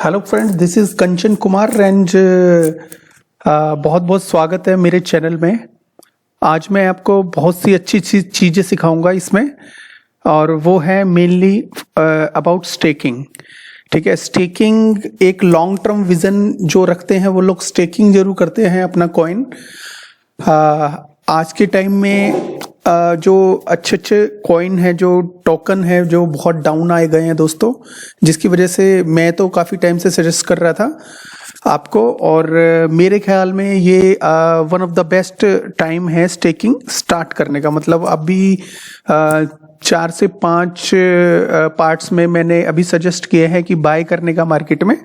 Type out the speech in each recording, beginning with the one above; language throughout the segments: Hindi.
Hello friends, this is Kanchan Kumar and बहुत बहुत स्वागत है मेरे चैनल में। आज मैं आपको बहुत सी अच्छी चीज़ें सिखाऊंगा इसमें, और वो है मेनली अबाउट स्टेकिंग। ठीक है, स्टेकिंग एक लॉन्ग टर्म विजन जो रखते हैं वो लोग स्टेकिंग जरूर करते हैं अपना कॉइन। आज के टाइम में जो अच्छे अच्छे कॉइन है, जो टोकन है, जो बहुत डाउन आए गए हैं दोस्तों, जिसकी वजह से मैं तो काफ़ी टाइम से सजेस्ट कर रहा था आपको, और मेरे ख्याल में ये one of the best time है स्टेकिंग स्टार्ट करने का। मतलब अभी 4 से 5 पार्ट्स में मैंने अभी सजेस्ट किए हैं कि बाय करने का मार्केट में।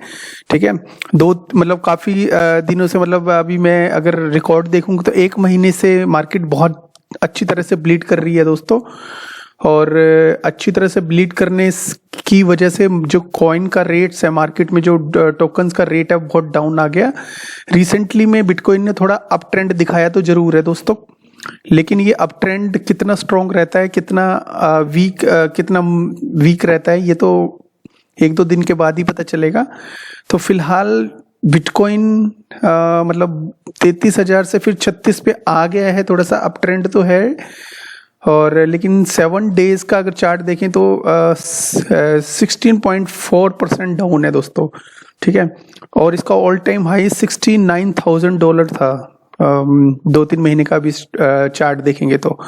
ठीक है, मतलब काफ़ी दिनों से, मतलब अभी मैं अगर रिकॉर्ड देखूंगा तो 1 महीने से मार्केट बहुत अच्छी तरह से ब्लीड कर रही है दोस्तों, और अच्छी तरह से ब्लीड करने की वजह से जो कॉइन का रेट्स है मार्केट में, जो टोकन्स का रेट है बहुत डाउन आ गया। रिसेंटली में बिटकॉइन ने थोड़ा अप ट्रेंड दिखाया तो जरूर है दोस्तों, लेकिन ये अप ट्रेंड कितना स्ट्रॉन्ग रहता है, कितना वीक रहता है, ये तो 1-2 दिन के बाद ही पता चलेगा। तो फिलहाल बिटकॉइन मतलब 33,000 से फिर 36 पे आ गया है, थोड़ा सा अप ट्रेंड तो है, और लेकिन 7 डेज का अगर चार्ट देखें तो 16.4% डाउन है दोस्तों। ठीक है, और इसका ऑल टाइम हाई $69,000 था 2-3 महीने का भी चार्ट देखेंगे तो।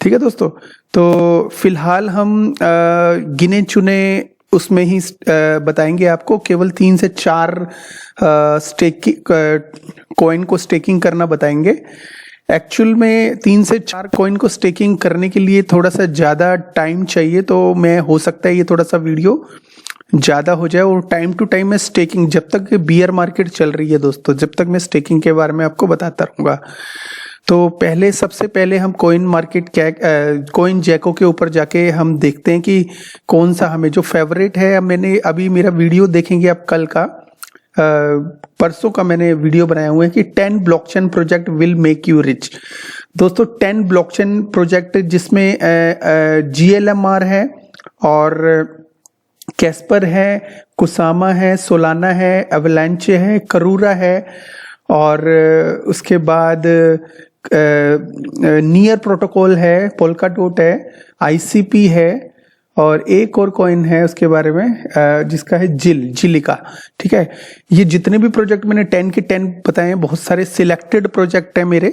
ठीक है दोस्तों, तो फिलहाल हम गिने चुने उसमें ही बताएंगे आपको। केवल 3 से 4 कॉइन को स्टेकिंग करना बताएंगे। एक्चुअल में 3 से 4 कॉइन को स्टेकिंग करने के लिए थोड़ा सा ज़्यादा टाइम चाहिए, तो मैं हो सकता है ये थोड़ा सा वीडियो ज़्यादा हो जाए, और टाइम टू टाइम मैं स्टेकिंग, जब तक बियर मार्केट चल रही है दोस्तों, जब तक मैं स्टेकिंग के बारे में आपको बताता रहूँगा। तो सबसे पहले हम कॉइन मार्केट कॉइन जैको के ऊपर जाके हम देखते हैं कि कौन सा हमें जो फेवरेट है। मैंने अभी मेरा वीडियो देखेंगे आप कल का, परसों का मैंने वीडियो बनाया हुआ है कि 10 blockchain project will make you rich. दोस्तों 10 ब्लॉकचेन प्रोजेक्ट जिसमें GLMR है, और कैस्पर है, कुसामा है, सोलाना है, अवलांचे है, करूरा है, और उसके बाद नियर प्रोटोकॉल है, पोल्काडोट है, ICP है, और एक और कॉइन है उसके बारे में जिसका है जिलिका। ठीक है, ये जितने भी प्रोजेक्ट मैंने 10 के 10 बताए हैं, बहुत सारे सिलेक्टेड प्रोजेक्ट है मेरे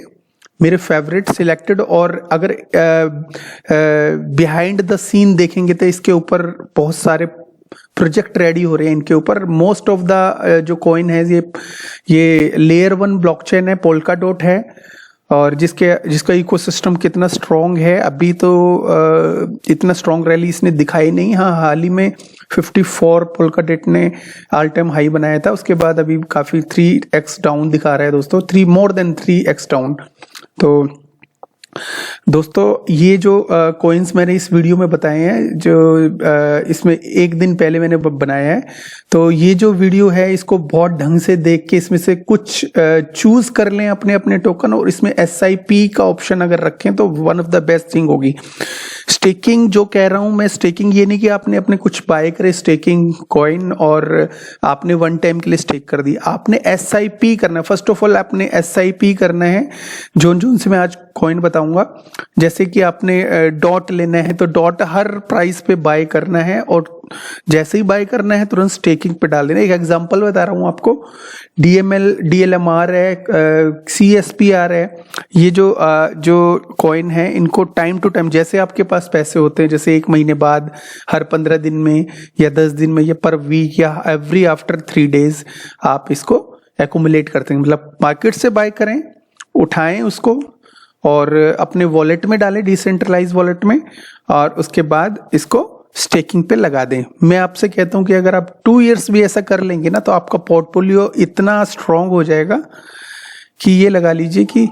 फेवरेट सिलेक्टेड। और अगर बिहाइंड द सीन देखेंगे तो इसके ऊपर बहुत सारे प्रोजेक्ट रेडी हो रहे हैं इनके ऊपर। मोस्ट ऑफ द जो कॉइन है ये लेयर 1 ब्लॉकचेन है, पोल्काडोट है, और जिसका इकोसिस्टम कितना स्ट्रॉन्ग है। अभी तो इतना स्ट्रॉन्ग रैली इसने दिखाई नहीं। हाँ, हाल ही में 54 पोल्काडोट ने ऑल टाइम हाई बनाया था, उसके बाद अभी काफी 3x डाउन दिखा रहा है दोस्तों, मोर देन 3x डाउन। तो दोस्तों ये जो कॉइन्स मैंने इस वीडियो में बताए हैं, जो इसमें 1 दिन पहले मैंने बनाया है, तो ये जो वीडियो है इसको बहुत ढंग से देख के इसमें से कुछ चूज कर लें अपने अपने टोकन, और इसमें SIP का ऑप्शन अगर रखें तो one of the best thing होगी। स्टेकिंग जो कह रहा हूं मैं, स्टेकिंग ये नहीं कि आपने अपने कुछ बाय करे स्टेकिंग कॉइन और आपने 1 टाइम के लिए स्टेक कर दी। आपने SIP करना है। फर्स्ट ऑफ ऑल आपने SIP करना है, जोन से मैं आज कॉइन बताऊंगा। जैसे कि आपने डॉट लेना है तो डॉट हर प्राइस पे बाय करना है, और जैसे ही बाय करना है तुरंत स्टेकिंग पे डाल देना। एक एग्जांपल बता रहा हूं आपको, DLMR है, CSPR है, ये जो कॉइन है इनको टाइम टू टाइम, जैसे आपके पास पैसे होते हैं, जैसे 1 महीने बाद, हर 15 दिन में, या 10 दिन में, या पर वीक, या एवरी आफ्टर 3 डेज आप इसको एक्यूमुलेट करते हैं। मतलब मार्केट से बाय करें, उठाएं उसको और अपने वॉलेट में डालें, डिसेंट्रलाइज वॉलेट में, और उसके बाद इसको स्टेकिंग पे लगा दें। मैं आपसे कहता हूं कि अगर आप 2 इयर्स भी ऐसा कर लेंगे ना, तो आपका पोर्टफोलियो इतना स्ट्रांग हो जाएगा कि ये लगा लीजिए कि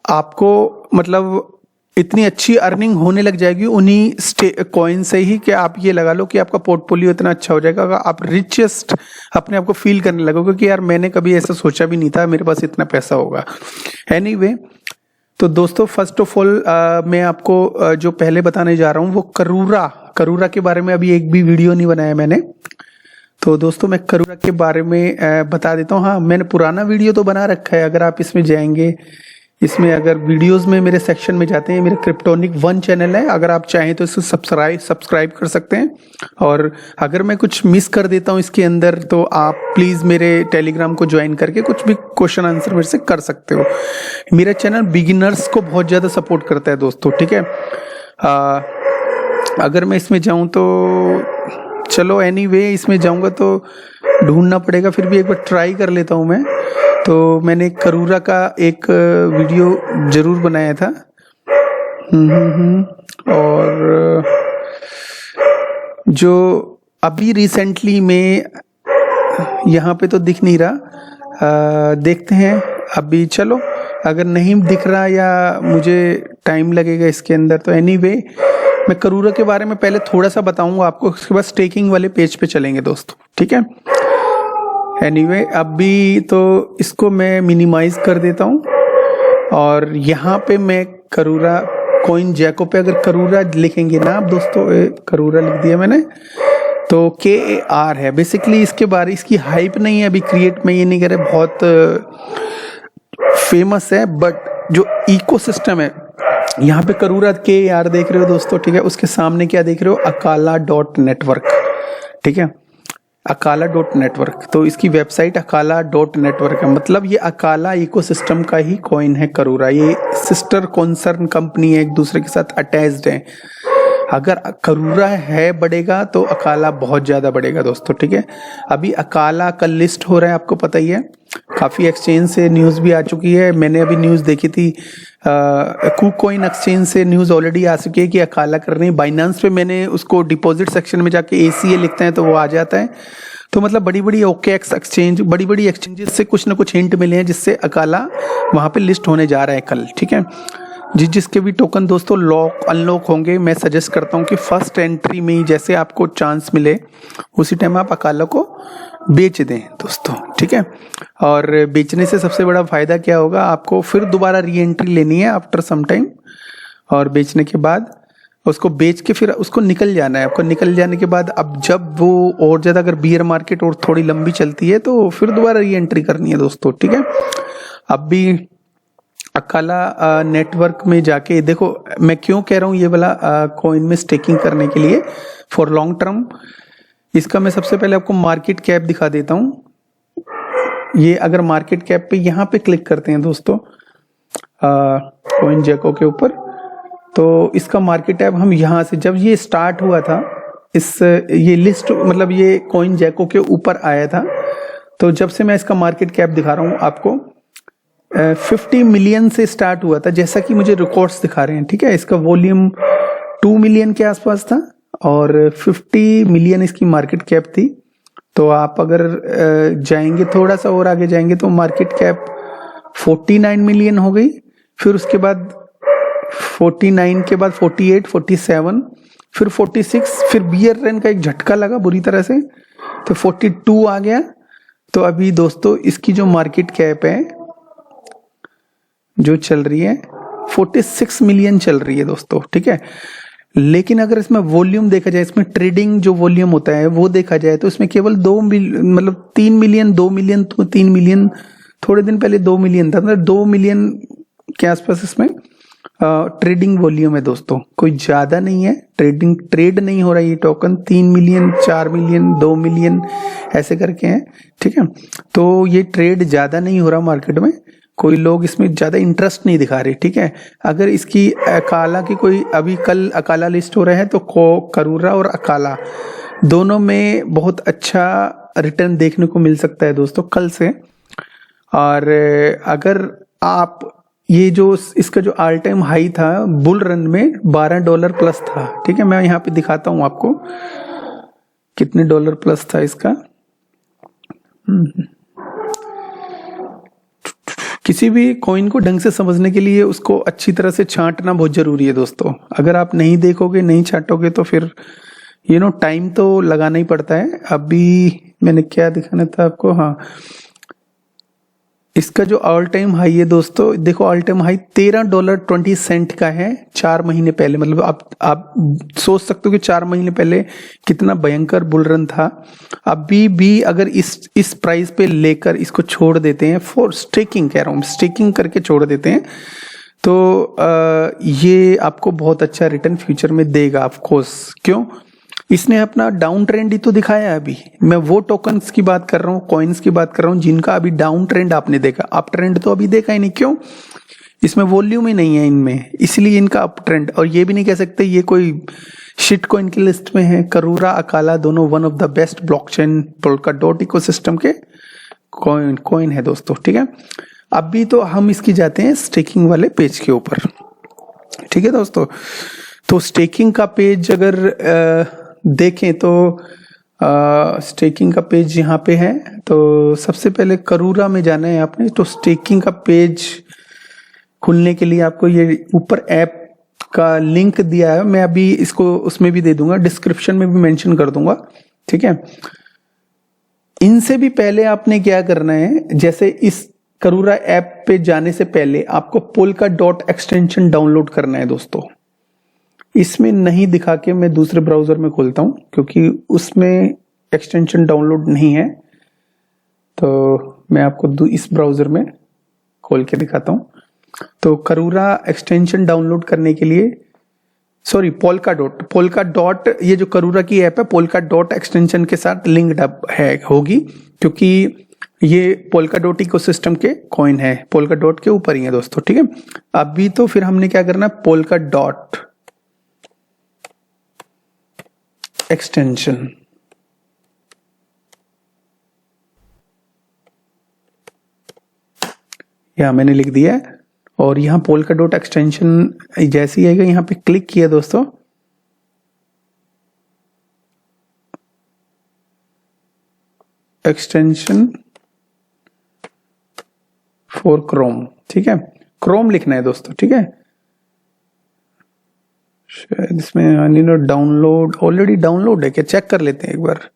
आपको मतलब इतनी अच्छी अर्निंग होने लग जाएगी उन्हीं कॉइन से ही, कि आप ये लगा लो कि आपका पोर्टफोलियो इतना अच्छा हो जाएगा, आप रिचेस्ट अपने आप को फील करने लगोगे कि यार मैंने कभी ऐसा सोचा भी नहीं था मेरे पास इतना पैसा होगा। एनीवे, तो दोस्तों फर्स्ट ऑफ ऑल मैं आपको जो पहले बताने जा रहा हूँ वो करूरा के बारे में अभी एक भी वीडियो नहीं बनाया मैंने। तो दोस्तों मैं करूरा के बारे में बता देता हूँ। हाँ, मैंने पुराना वीडियो तो बना रखा है, अगर आप इसमें जाएंगे, इसमें अगर वीडियोस में मेरे सेक्शन में जाते हैं, मेरे क्रिप्टोनिक 1 चैनल है, अगर आप चाहें तो इसे सब्सक्राइब कर सकते हैं। और अगर मैं कुछ मिस कर देता हूँ इसके अंदर तो आप प्लीज़ मेरे टेलीग्राम को ज्वाइन करके कुछ भी क्वेश्चन आंसर मेरे से कर सकते हो। मेरा चैनल बिगिनर्स को बहुत ज़्यादा सपोर्ट करता है दोस्तों, ठीक है। अगर मैं इसमें जाऊँ तो चलो एनीवे इसमें जाऊँगा तो ढूंढना पड़ेगा, फिर भी एक बार ट्राई कर लेता हूँ मैं। तो मैंने करूरा का एक वीडियो जरूर बनाया था। और जो अभी रिसेंटली में यहाँ पे तो दिख नहीं रहा, देखते हैं अभी। चलो अगर नहीं दिख रहा या मुझे टाइम लगेगा इसके अंदर तो एनीवे मैं करूरा के बारे में पहले थोड़ा सा बताऊंगा आपको, उसके बाद स्टेकिंग वाले पेज पे चलेंगे दोस्तों, ठीक है। एनीवे अभी तो इसको मैं मिनिमाइज कर देता हूँ और यहाँ पे मैं करूरा कॉइन जैको पे अगर करूरा लिखेंगे ना आप दोस्तों, करूरा लिख दिया मैंने, तो KAR है बेसिकली। इसके बारे इसकी हाइप नहीं है अभी क्रिएट, में ये नहीं कह रहे बहुत फेमस है, बट जो इकोसिस्टम है यहाँ पे करूरा KAR देख रहे हो दोस्तों, ठीक है। उसके सामने क्या देख रहे हो, akala.network, ठीक है, akala.network। तो इसकी वेबसाइट akala.network है, मतलब ये अकाला इकोसिस्टम का ही कॉइन है करूरा। ये सिस्टर कॉन्सर्न कंपनी है, एक दूसरे के साथ अटैच्ड है। अगर करूरा है बढ़ेगा तो अकाला बहुत ज्यादा बढ़ेगा दोस्तों, ठीक है। अभी अकाला कल लिस्ट हो रहा है, आपको पता ही है, काफी एक्सचेंज से न्यूज भी आ चुकी है। मैंने अभी न्यूज देखी थी, KuCoin एक्सचेंज से न्यूज ऑलरेडी आ चुकी है कि अकाला कर रही है। बाइनांस पे मैंने उसको डिपॉजिट सेक्शन में जाके ACA लिखते हैं तो वो आ जाता है। तो मतलब बड़ी बड़ी OKX एक्सचेंज, बड़ी बड़ी एक्सचेंजेस से कुछ ना कुछ हिंट मिले हैं जिससे अकाला वहां पे लिस्ट होने जा रहा है कल, ठीक है। जिसके भी टोकन दोस्तों लॉक अनलॉक होंगे, मैं सजेस्ट करता हूँ कि फर्स्ट एंट्री में ही जैसे आपको चांस मिले उसी टाइम आप अकाला को बेच दें दोस्तों, ठीक है। और बेचने से सबसे बड़ा फायदा क्या होगा, आपको फिर दोबारा री एंट्री लेनी है आफ्टर सम टाइम, और बेचने के बाद उसको बेच के फिर उसको निकल जाना है। आपको निकल जाने के बाद अब जब वो और ज्यादा अगर बियर मार्केट और थोड़ी लंबी चलती है तो फिर दोबारा री एंट्री करनी है दोस्तों, ठीक है। अब भी अकाला नेटवर्क में जाके देखो, मैं क्यों कह रहा हूँ ये वाला कॉइन में स्टेकिंग करने के लिए फॉर लॉन्ग टर्म। इसका मैं सबसे पहले आपको मार्केट कैप दिखा देता हूँ। ये अगर मार्केट कैप पे यहाँ पे क्लिक करते हैं दोस्तों कॉइन जैको के ऊपर, तो इसका मार्केट कैप हम यहाँ से, जब ये स्टार्ट हुआ था ये लिस्ट, मतलब ये कॉइन जैको के ऊपर आया था, तो जब से मैं इसका मार्केट कैप दिखा रहा हूँ आपको, 50 मिलियन से स्टार्ट हुआ था जैसा कि मुझे रिकॉर्ड्स दिखा रहे हैं, ठीक है। इसका वॉल्यूम 2 मिलियन के आसपास था और 50 मिलियन इसकी मार्केट कैप थी। तो आप अगर जाएंगे थोड़ा सा और आगे जाएंगे तो मार्केट कैप 49 मिलियन हो गई, फिर उसके बाद 49 के बाद 48, 47, फिर 46, फिर बियर रन का एक झटका लगा बुरी तरह से तो 42 आ गया। तो अभी दोस्तों इसकी जो मार्केट कैप है जो चल रही है 46 मिलियन चल रही है दोस्तों, ठीक है। लेकिन अगर इसमें वॉल्यूम देखा जाए, इसमें ट्रेडिंग जो वॉल्यूम होता है वो देखा जाए तो इसमें केवल 3 मिलियन 2 मिलियन तो 3 मिलियन, थोड़े दिन पहले 2 मिलियन था, मतलब 2 मिलियन के आसपास इसमें ट्रेडिंग वॉल्यूम है दोस्तों, कोई ज्यादा नहीं है। ट्रेड नहीं हो रहा है ये टोकन, 3 मिलियन 4 मिलियन 2 मिलियन ऐसे करके हैं, ठीक है। तो ये ट्रेड ज्यादा नहीं हो रहा मार्केट में, कोई लोग इसमें ज्यादा इंटरेस्ट नहीं दिखा रहे, ठीक है। अगर इसकी अकाला की कोई, अभी कल अकाला लिस्ट हो रहा है तो करूरा और अकाला दोनों में बहुत अच्छा रिटर्न देखने को मिल सकता है दोस्तों कल से। और अगर आप ये जो इसका जो ऑल टाइम हाई था बुल रन में $12 प्लस था, ठीक है। मैं यहाँ पे दिखाता हूँ आपको कितने डॉलर प्लस था इसका। किसी भी कॉइन को ढंग से समझने के लिए उसको अच्छी तरह से छांटना बहुत जरूरी है दोस्तों। अगर आप नहीं देखोगे, नहीं छांटोगे तो फिर टाइम तो लगाना ही पड़ता है। अभी मैंने क्या दिखाना था आपको, हाँ इसका जो ऑल टाइम हाई है दोस्तों, देखो ऑल टाइम हाई $13.20 का है 4 महीने पहले। मतलब आप सोच सकते हो कि 4 महीने पहले कितना भयंकर बुल रन था। अभी भी अगर इस प्राइस पे लेकर इसको छोड़ देते हैं, फॉर स्टेकिंग कह रहा हूँ, स्टेकिंग करके छोड़ देते हैं, तो ये आपको बहुत अच्छा रिटर्न फ्यूचर में देगा ऑफ कोर्स। क्यों? इसने अपना डाउन ट्रेंड ही तो दिखाया है। अभी मैं वो टोकन्स की बात कर रहा हूँ, कॉइन्स की बात कर रहा हूँ जिनका अभी डाउन ट्रेंड आपने देखा, अप ट्रेंड तो अभी देखा ही नहीं। क्यों? इसमें वॉल्यूम ही नहीं है इनमें, इसलिए इनका अप ट्रेंड। और ये भी नहीं कह सकते ये कोई शिट कॉइन की लिस्ट में है। करूरा, अकाला दोनों one of the best blockchain Polkadot ecosystem के कॉइन है दोस्तों। ठीक है, अभी तो हम इसकी जाते हैं स्टेकिंग वाले पेज के ऊपर। ठीक है दोस्तों, तो स्टेकिंग का पेज अगर देखें तो स्टेकिंग का पेज यहाँ पे है। तो सबसे पहले करूरा में जाना है आपने। तो स्टेकिंग का पेज खुलने के लिए आपको ये ऊपर ऐप का लिंक दिया है, मैं अभी इसको उसमें भी दे दूंगा, डिस्क्रिप्शन में भी मेंशन कर दूंगा। ठीक है, इनसे भी पहले आपने क्या करना है, जैसे इस करूरा ऐप पे जाने से पहले आपको पोल्काडॉट एक्सटेंशन डाउनलोड करना है दोस्तों। इसमें नहीं दिखा के मैं दूसरे ब्राउजर में खोलता हूं क्योंकि उसमें एक्सटेंशन डाउनलोड नहीं है। तो मैं आपको इस ब्राउजर में खोल के दिखाता हूं। तो करूरा एक्सटेंशन डाउनलोड करने के लिए, सॉरी पोल्काडॉट, ये जो करूरा की ऐप है पोल्काडॉट एक्सटेंशन के साथ लिंक्ड अप है होगी, क्योंकि ये पोल्काडॉट इकोसिस्टम के कॉइन है, पोल्काडॉट के ऊपर ही है दोस्तों। ठीक है, अभी तो फिर हमने क्या करना है, पोल्काडॉट एक्सटेंशन, यहां मैंने लिख दिया है। और यहां पोल्काडॉट एक्सटेंशन जैसे ही आएगा यहां पे क्लिक किया दोस्तों, एक्सटेंशन फॉर क्रोम। ठीक है, क्रोम लिखना है दोस्तों। ठीक है, शायद इसमें डाउनलोड ऑलरेडी डाउनलोड है क्या, चेक कर लेते हैं एक बार।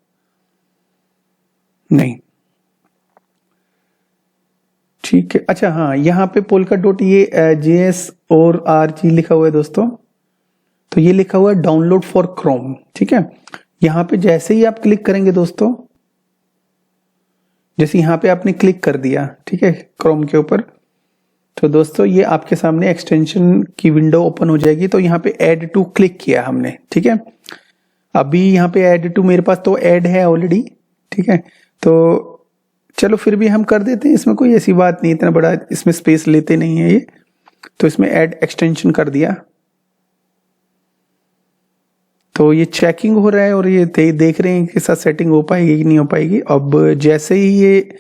नहीं, ठीक है, अच्छा हाँ, यहाँ पे पोल्काडॉट ये JS और RG लिखा हुआ है दोस्तों। तो ये लिखा हुआ है डाउनलोड फॉर क्रोम। ठीक है, यहाँ पे जैसे ही आप क्लिक करेंगे दोस्तों, जैसे यहाँ पे आपने क्लिक कर दिया, ठीक है, क्रोम के ऊपर, तो दोस्तों ये आपके सामने एक्सटेंशन की विंडो ओपन हो जाएगी। तो यहाँ पे ऐड टू क्लिक किया हमने। ठीक है, अभी यहाँ पे ऐड टू मेरे पास तो ऐड है ऑलरेडी। ठीक है, तो चलो फिर भी हम कर देते हैं, इसमें कोई ऐसी बात नहीं, इतना बड़ा इसमें स्पेस लेते नहीं है ये। तो इसमें ऐड एक्सटेंशन कर दिया। तो ये चेकिंग हो रहा है और ये देख रहे हैं कि साथ सेटिंग हो पाएगी कि नहीं हो पाएगी। अब जैसे ही ये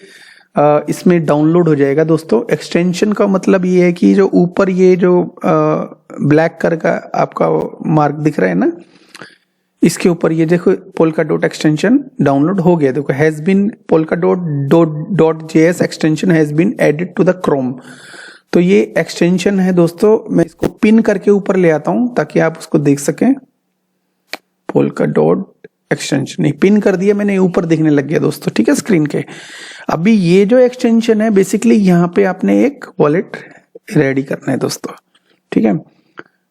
इसमें डाउनलोड हो जाएगा दोस्तों, एक्सटेंशन का मतलब ये है कि जो ऊपर ये जो ब्लैक कलर का आपका मार्क दिख रहा है ना, इसके ऊपर ये देखो पोल्काडॉट एक्सटेंशन डाउनलोड हो गया। देखो has been polkadot.js extension has been added to the Chrome. तो ये एक्सटेंशन है दोस्तों, मैं इसको पिन करके ऊपर ले आता हूं ताकि आप उसको देख सकें। पोल्काडॉट एक्सटेंशन नहीं, पिन कर दिया मैंने, ऊपर दिखने लग गया दोस्तों। ठीक है, स्क्रीन के। अभी ये जो एक्सटेंशन है बेसिकली यहाँ पे आपने एक वॉलेट रेडी करना है दोस्तों। ठीक है,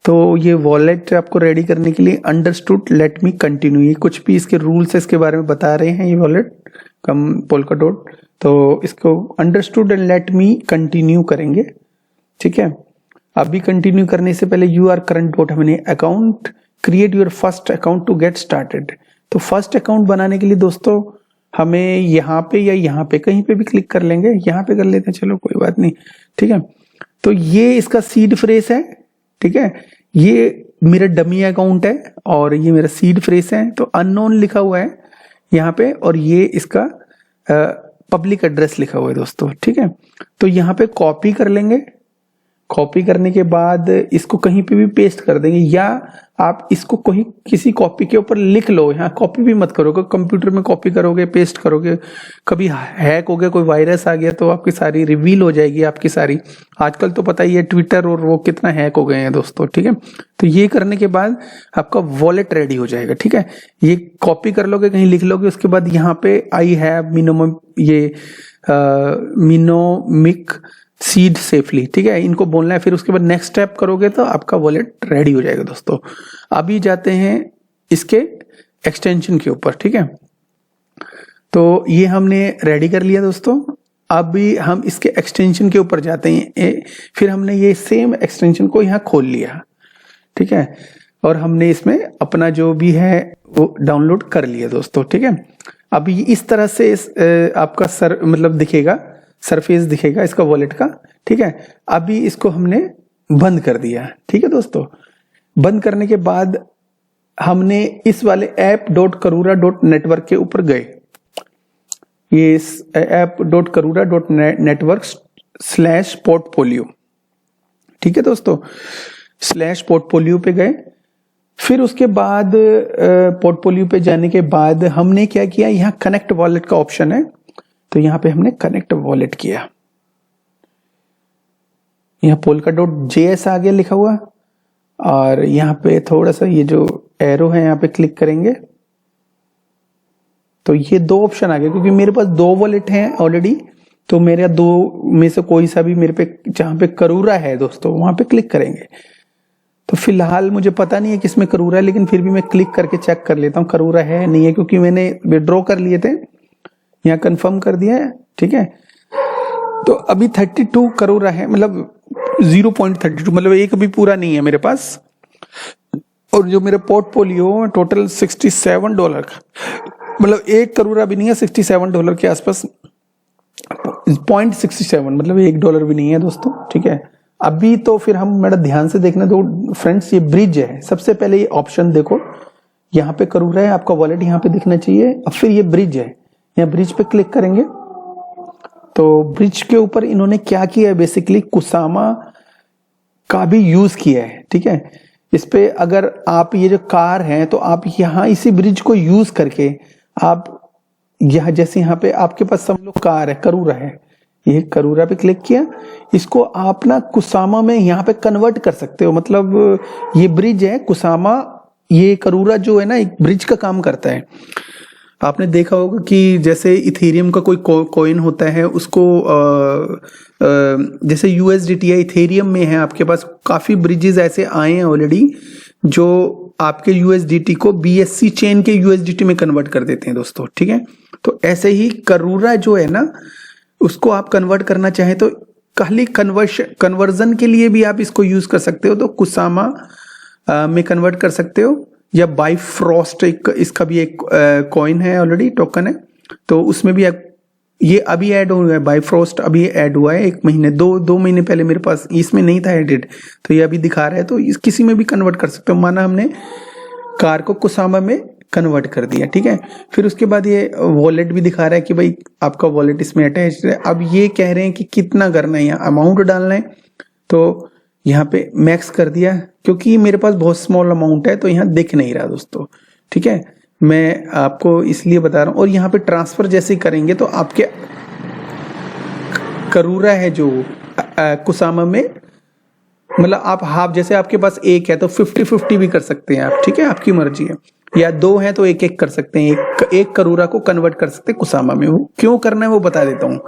तो ये वॉलेट आपको रेडी करने के लिए अंडरस्टूड लेट मी कंटिन्यू, ये कुछ भी इसके रूल्स है इसके बारे में बता रहे हैं ये वॉलेट कम पोल्काडॉट। तो इसको understood and let me continue करेंगे। ठीक है, अभी कंटिन्यू करने से पहले यू आर करंट डॉट हमने account create your first account to get started. तो फर्स्ट अकाउंट बनाने के लिए दोस्तों हमें यहाँ पे या यहाँ पे कहीं पे भी क्लिक कर लेंगे, यहाँ पे कर लेते हैं, चलो कोई बात नहीं। ठीक है, तो ये इसका सीड फ्रेज है। ठीक है, ये मेरा डमी अकाउंट है और ये मेरा सीड फ्रेज है। तो अननोन लिखा हुआ है यहाँ पे और ये इसका पब्लिक एड्रेस लिखा हुआ है दोस्तों। ठीक है, तो यहाँ पे कॉपी कर लेंगे। कॉपी करने के बाद इसको कहीं पे भी पेस्ट कर देंगे, या आप इसको कहीं किसी कॉपी के ऊपर लिख लो। यहाँ कॉपी भी मत करोगे, कंप्यूटर में कॉपी करोगे पेस्ट करोगे, कभी हैक हो गया, कोई वायरस आ गया तो आपकी सारी रिवील हो जाएगी आपकी सारी। आजकल तो पता ही है ट्विटर और वो कितना हैक हो गए हैं दोस्तों। ठीक है, तो ये करने के बाद आपका वॉलेट रेडी हो जाएगा। ठीक है, ये कॉपी कर लोगे, कहीं लिख लोगे, उसके बाद यहाँ पे आई हैव मिनिमम ये मिनोमिक सीड सेफली, ठीक है, इनको बोलना है। फिर उसके बाद नेक्स्ट स्टेप करोगे तो आपका वॉलेट रेडी हो जाएगा दोस्तों। अभी जाते हैं इसके एक्सटेंशन के ऊपर, ठीक है। तो ये हमने रेडी कर लिया दोस्तों। अभी हम इसके एक्सटेंशन के ऊपर जाते हैं। फिर हमने ये सेम एक्सटेंशन को यहाँ खोल लिया, ठीक है, और हमने इसमें अपना जो भी है वो डाउनलोड कर लिया दोस्तों, ठीक है। अभी इस तरह से आपका मतलब दिखेगा, सरफेस दिखेगा इसका वॉलेट का, ठीक है। अभी इसको हमने बंद कर दिया, ठीक है दोस्तों। बंद करने के बाद हमने इस वाले app.karura.network के ऊपर गए। ये app.karura.network/portfolio, ठीक है दोस्तों, /portfolio पे गए। फिर उसके बाद पोर्टफोलियो पे जाने के बाद हमने क्या किया, यहाँ कनेक्ट वॉलेट का ऑप्शन है, तो यहाँ पे हमने कनेक्ट वॉलेट किया। यहाँ polka.js आ गया लिखा हुआ, और यहाँ पे थोड़ा सा ये जो एरो है यहाँ पे क्लिक करेंगे तो ये दो ऑप्शन आ गए। क्योंकि मेरे पास दो वॉलेट हैं ऑलरेडी, तो मेरे दो में से कोई सा भी मेरे पे जहाँ पे करूरा है दोस्तों वहां पे क्लिक करेंगे। तो फिलहाल मुझे पता नहीं है किसमें करूरा है, लेकिन फिर भी मैं क्लिक करके चेक कर लेता हूँ करूरा है नहीं है, क्योंकि मैंने विड्रॉ कर लिए थे, यहाँ कंफर्म कर दिया है, ठीक है। तो अभी 32 करूरा है, मतलब 0.32, मतलब एक भी पूरा नहीं है मेरे पास। और जो मेरा पोर्टफोलियो टोटल $67 का, मतलब एक करोड़ भी नहीं है, $67 के आसपास, 0.67, मतलब $1 भी नहीं है दोस्तों, ठीक है। अभी तो फिर हम मेरा ध्यान से देखना दो फ्रेंड्स, ये ब्रिज है। सबसे पहले ये ऑप्शन देखो, यहाँ पे करूरा है, आपका वॉलेट यहाँ पे दिखना चाहिए। अब फिर ये ब्रिज है, यहाँ ब्रिज पे क्लिक करेंगे तो ब्रिज के ऊपर इन्होंने क्या किया है, बेसिकली कुसामा का भी यूज किया है, ठीक है। इस पे अगर आप ये जो कार है तो आप यहाँ इसी ब्रिज को यूज करके आप यहाँ, जैसे यहाँ पे आपके पास सब लोग कार है, करूरा है, ये करूरा पे क्लिक किया, इसको आप ना कुसामा में यहाँ पे कन्वर्ट कर सकते हो। मतलब ये ब्रिज है कुसामा, ये करूरा जो है ना एक ब्रिज का काम करता है। आपने देखा होगा कि जैसे इथेरियम का कोई कॉइन होता है, उसको जैसे USDT या इथेरियम में है, आपके पास काफी ब्रिजेस ऐसे आए हैं ऑलरेडी जो आपके USDT को BSC चेन के USDT में कन्वर्ट कर देते हैं दोस्तों, ठीक है। तो ऐसे ही करूरा जो है ना, उसको आप कन्वर्ट करना चाहे तो खाली कन्वर्जन के लिए भी आप इसको यूज कर सकते हो, तो कुसामा में कन्वर्ट कर सकते हो, या बाइफ्रॉस्ट इसका भी एक कॉइन है ऑलरेडी, टोकन है, तो उसमें भी ये अभी ऐड हुआ है, बाइफ्रॉस्ट अभी ऐड हुआ है 1 महीने 2 महीने पहले, मेरे पास इसमें नहीं था एडेड, तो ये अभी दिखा रहा है। तो किसी में भी कन्वर्ट कर सकते हो, माना हमने कार को कुसामा में कन्वर्ट कर दिया, ठीक है। फिर उसके बाद ये वॉलेट भी दिखा रहा है कि भाई आपका वॉलेट इसमें अटैच है। अब ये कह रहे हैं कि कितना करना है, यहाँ अमाउंट डालना है, तो यहाँ पे मैक्स कर दिया, क्योंकि मेरे पास बहुत स्मॉल अमाउंट है तो यहाँ दिख नहीं रहा दोस्तों, ठीक है। मैं आपको इसलिए बता रहा हूँ। और यहाँ पे ट्रांसफर जैसे ही करेंगे तो आपके करूरा है जो कुसामा में, मतलब आप हाफ, जैसे आपके पास एक है तो 50-50 भी कर सकते हैं आप, ठीक है, आपकी मर्जी है, या 2 है तो एक कर सकते हैं, एक करूरा को कन्वर्ट कर सकते हैं कुसामा में। वो क्यों करना है वो बता देता हूँ।